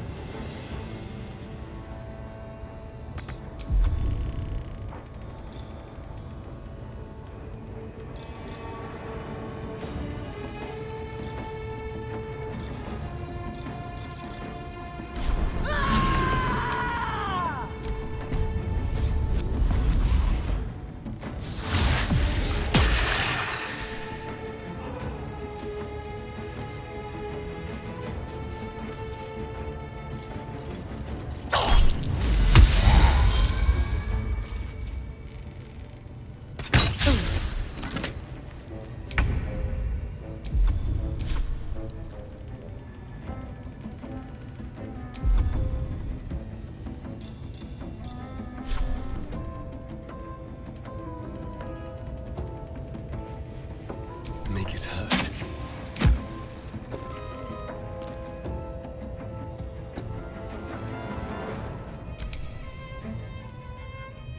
Make it hurt.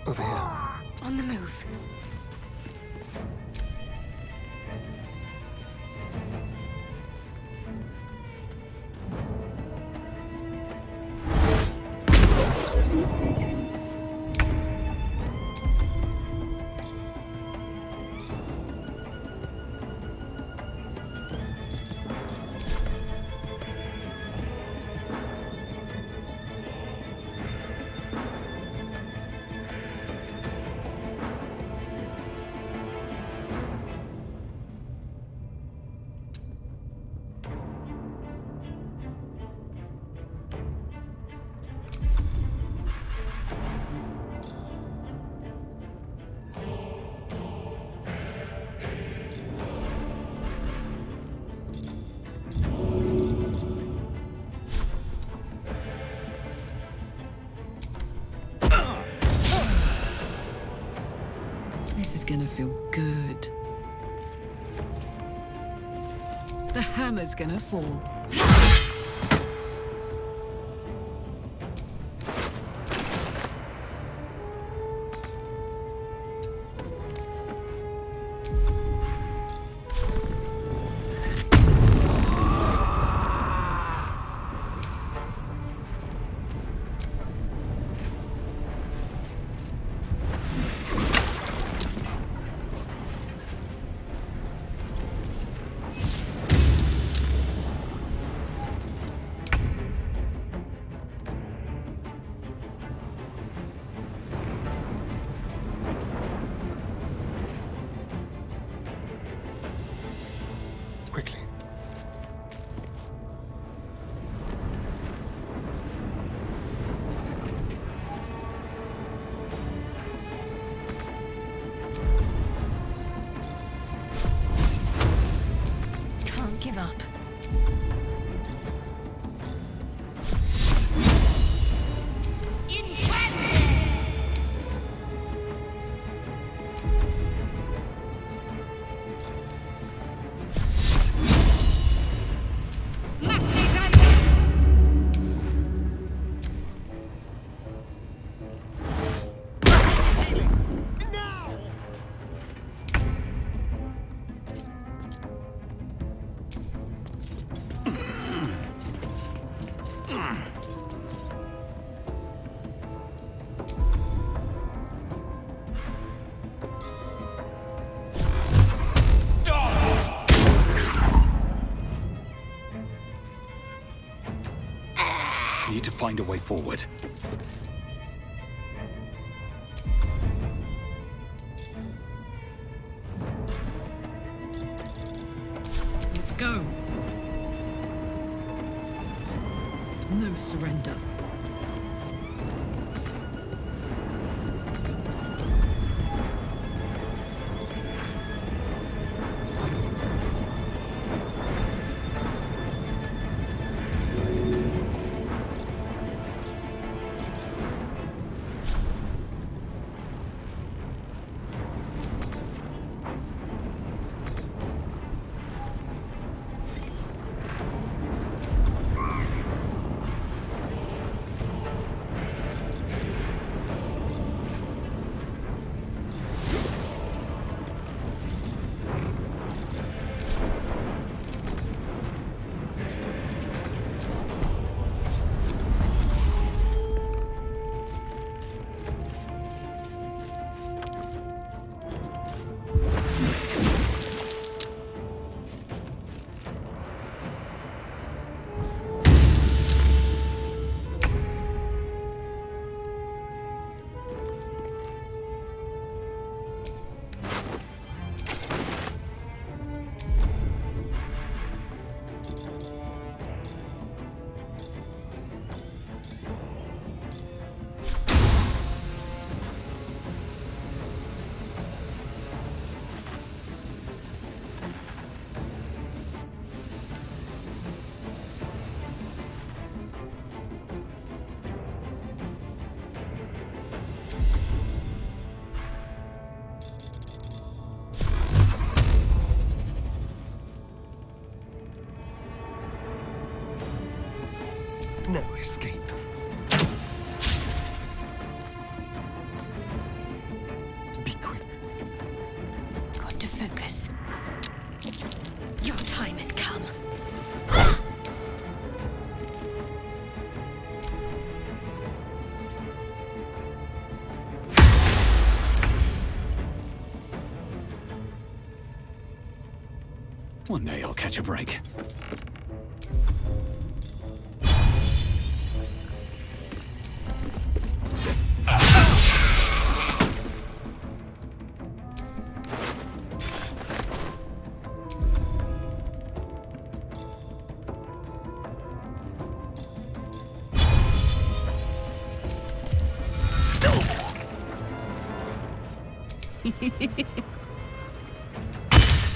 Over here. On the move. This is gonna feel good. The hammer's gonna fall. Quickly. Can't give up. Need to find a way forward. Let's go. No surrender. No escape. Be quick. Got to focus. Your time has come. One day I'll catch a break.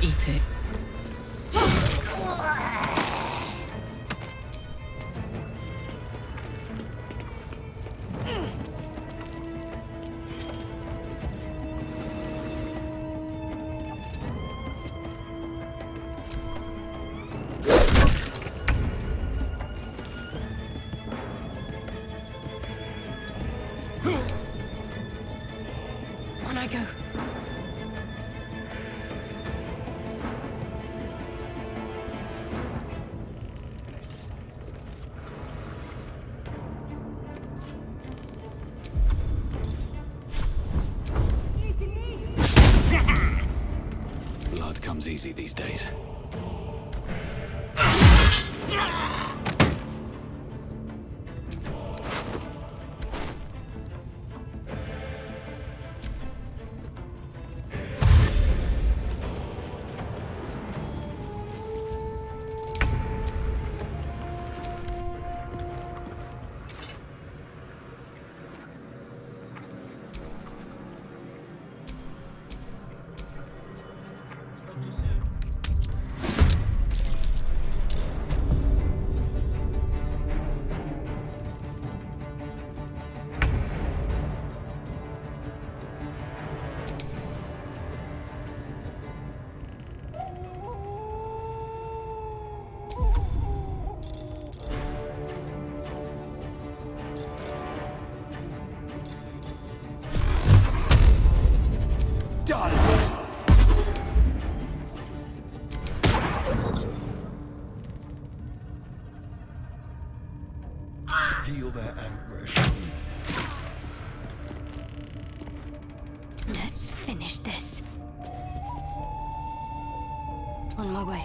Eat it. On I go. Blood comes easy these days. Feel their anguish. Let's finish this. On my way.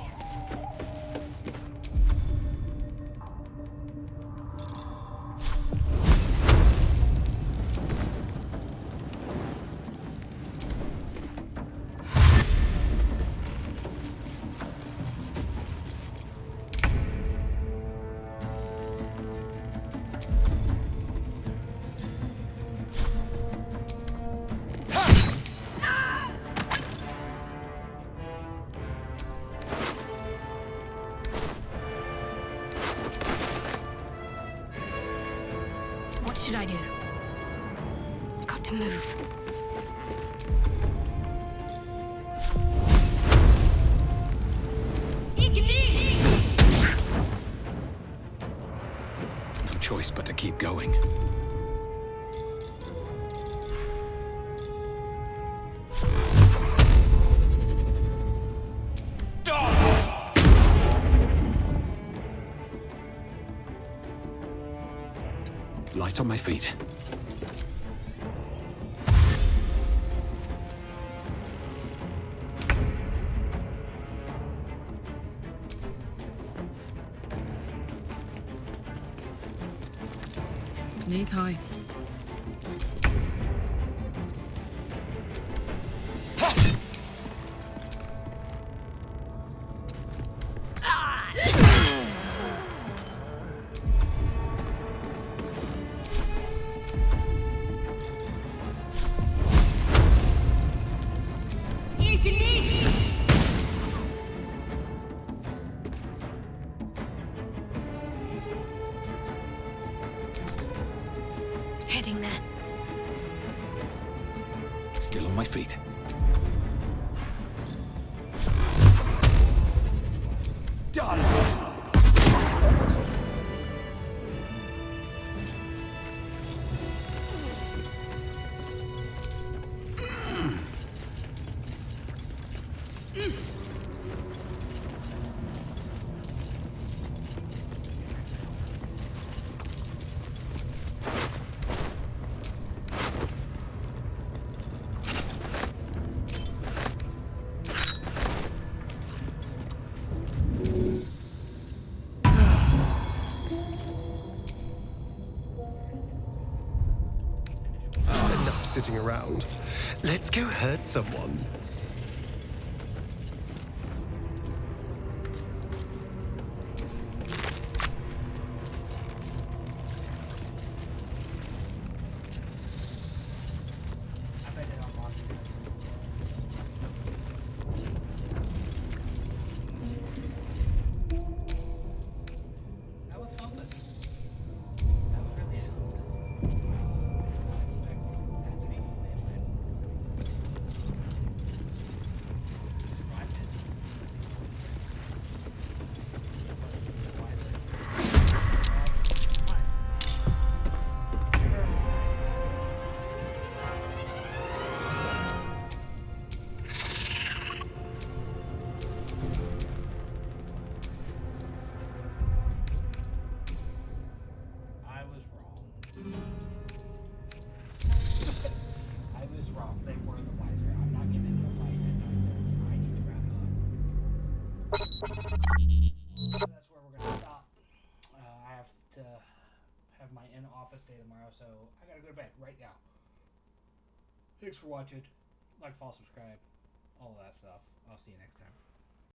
What should I do? Got to move. No choice but to keep going. Light on my feet. Knees high. Heading there. Still on my feet. sitting around. Let's go hurt someone. So I gotta go to bed right now. Thanks for watching. Like, follow, subscribe, all that stuff. I'll see you next time.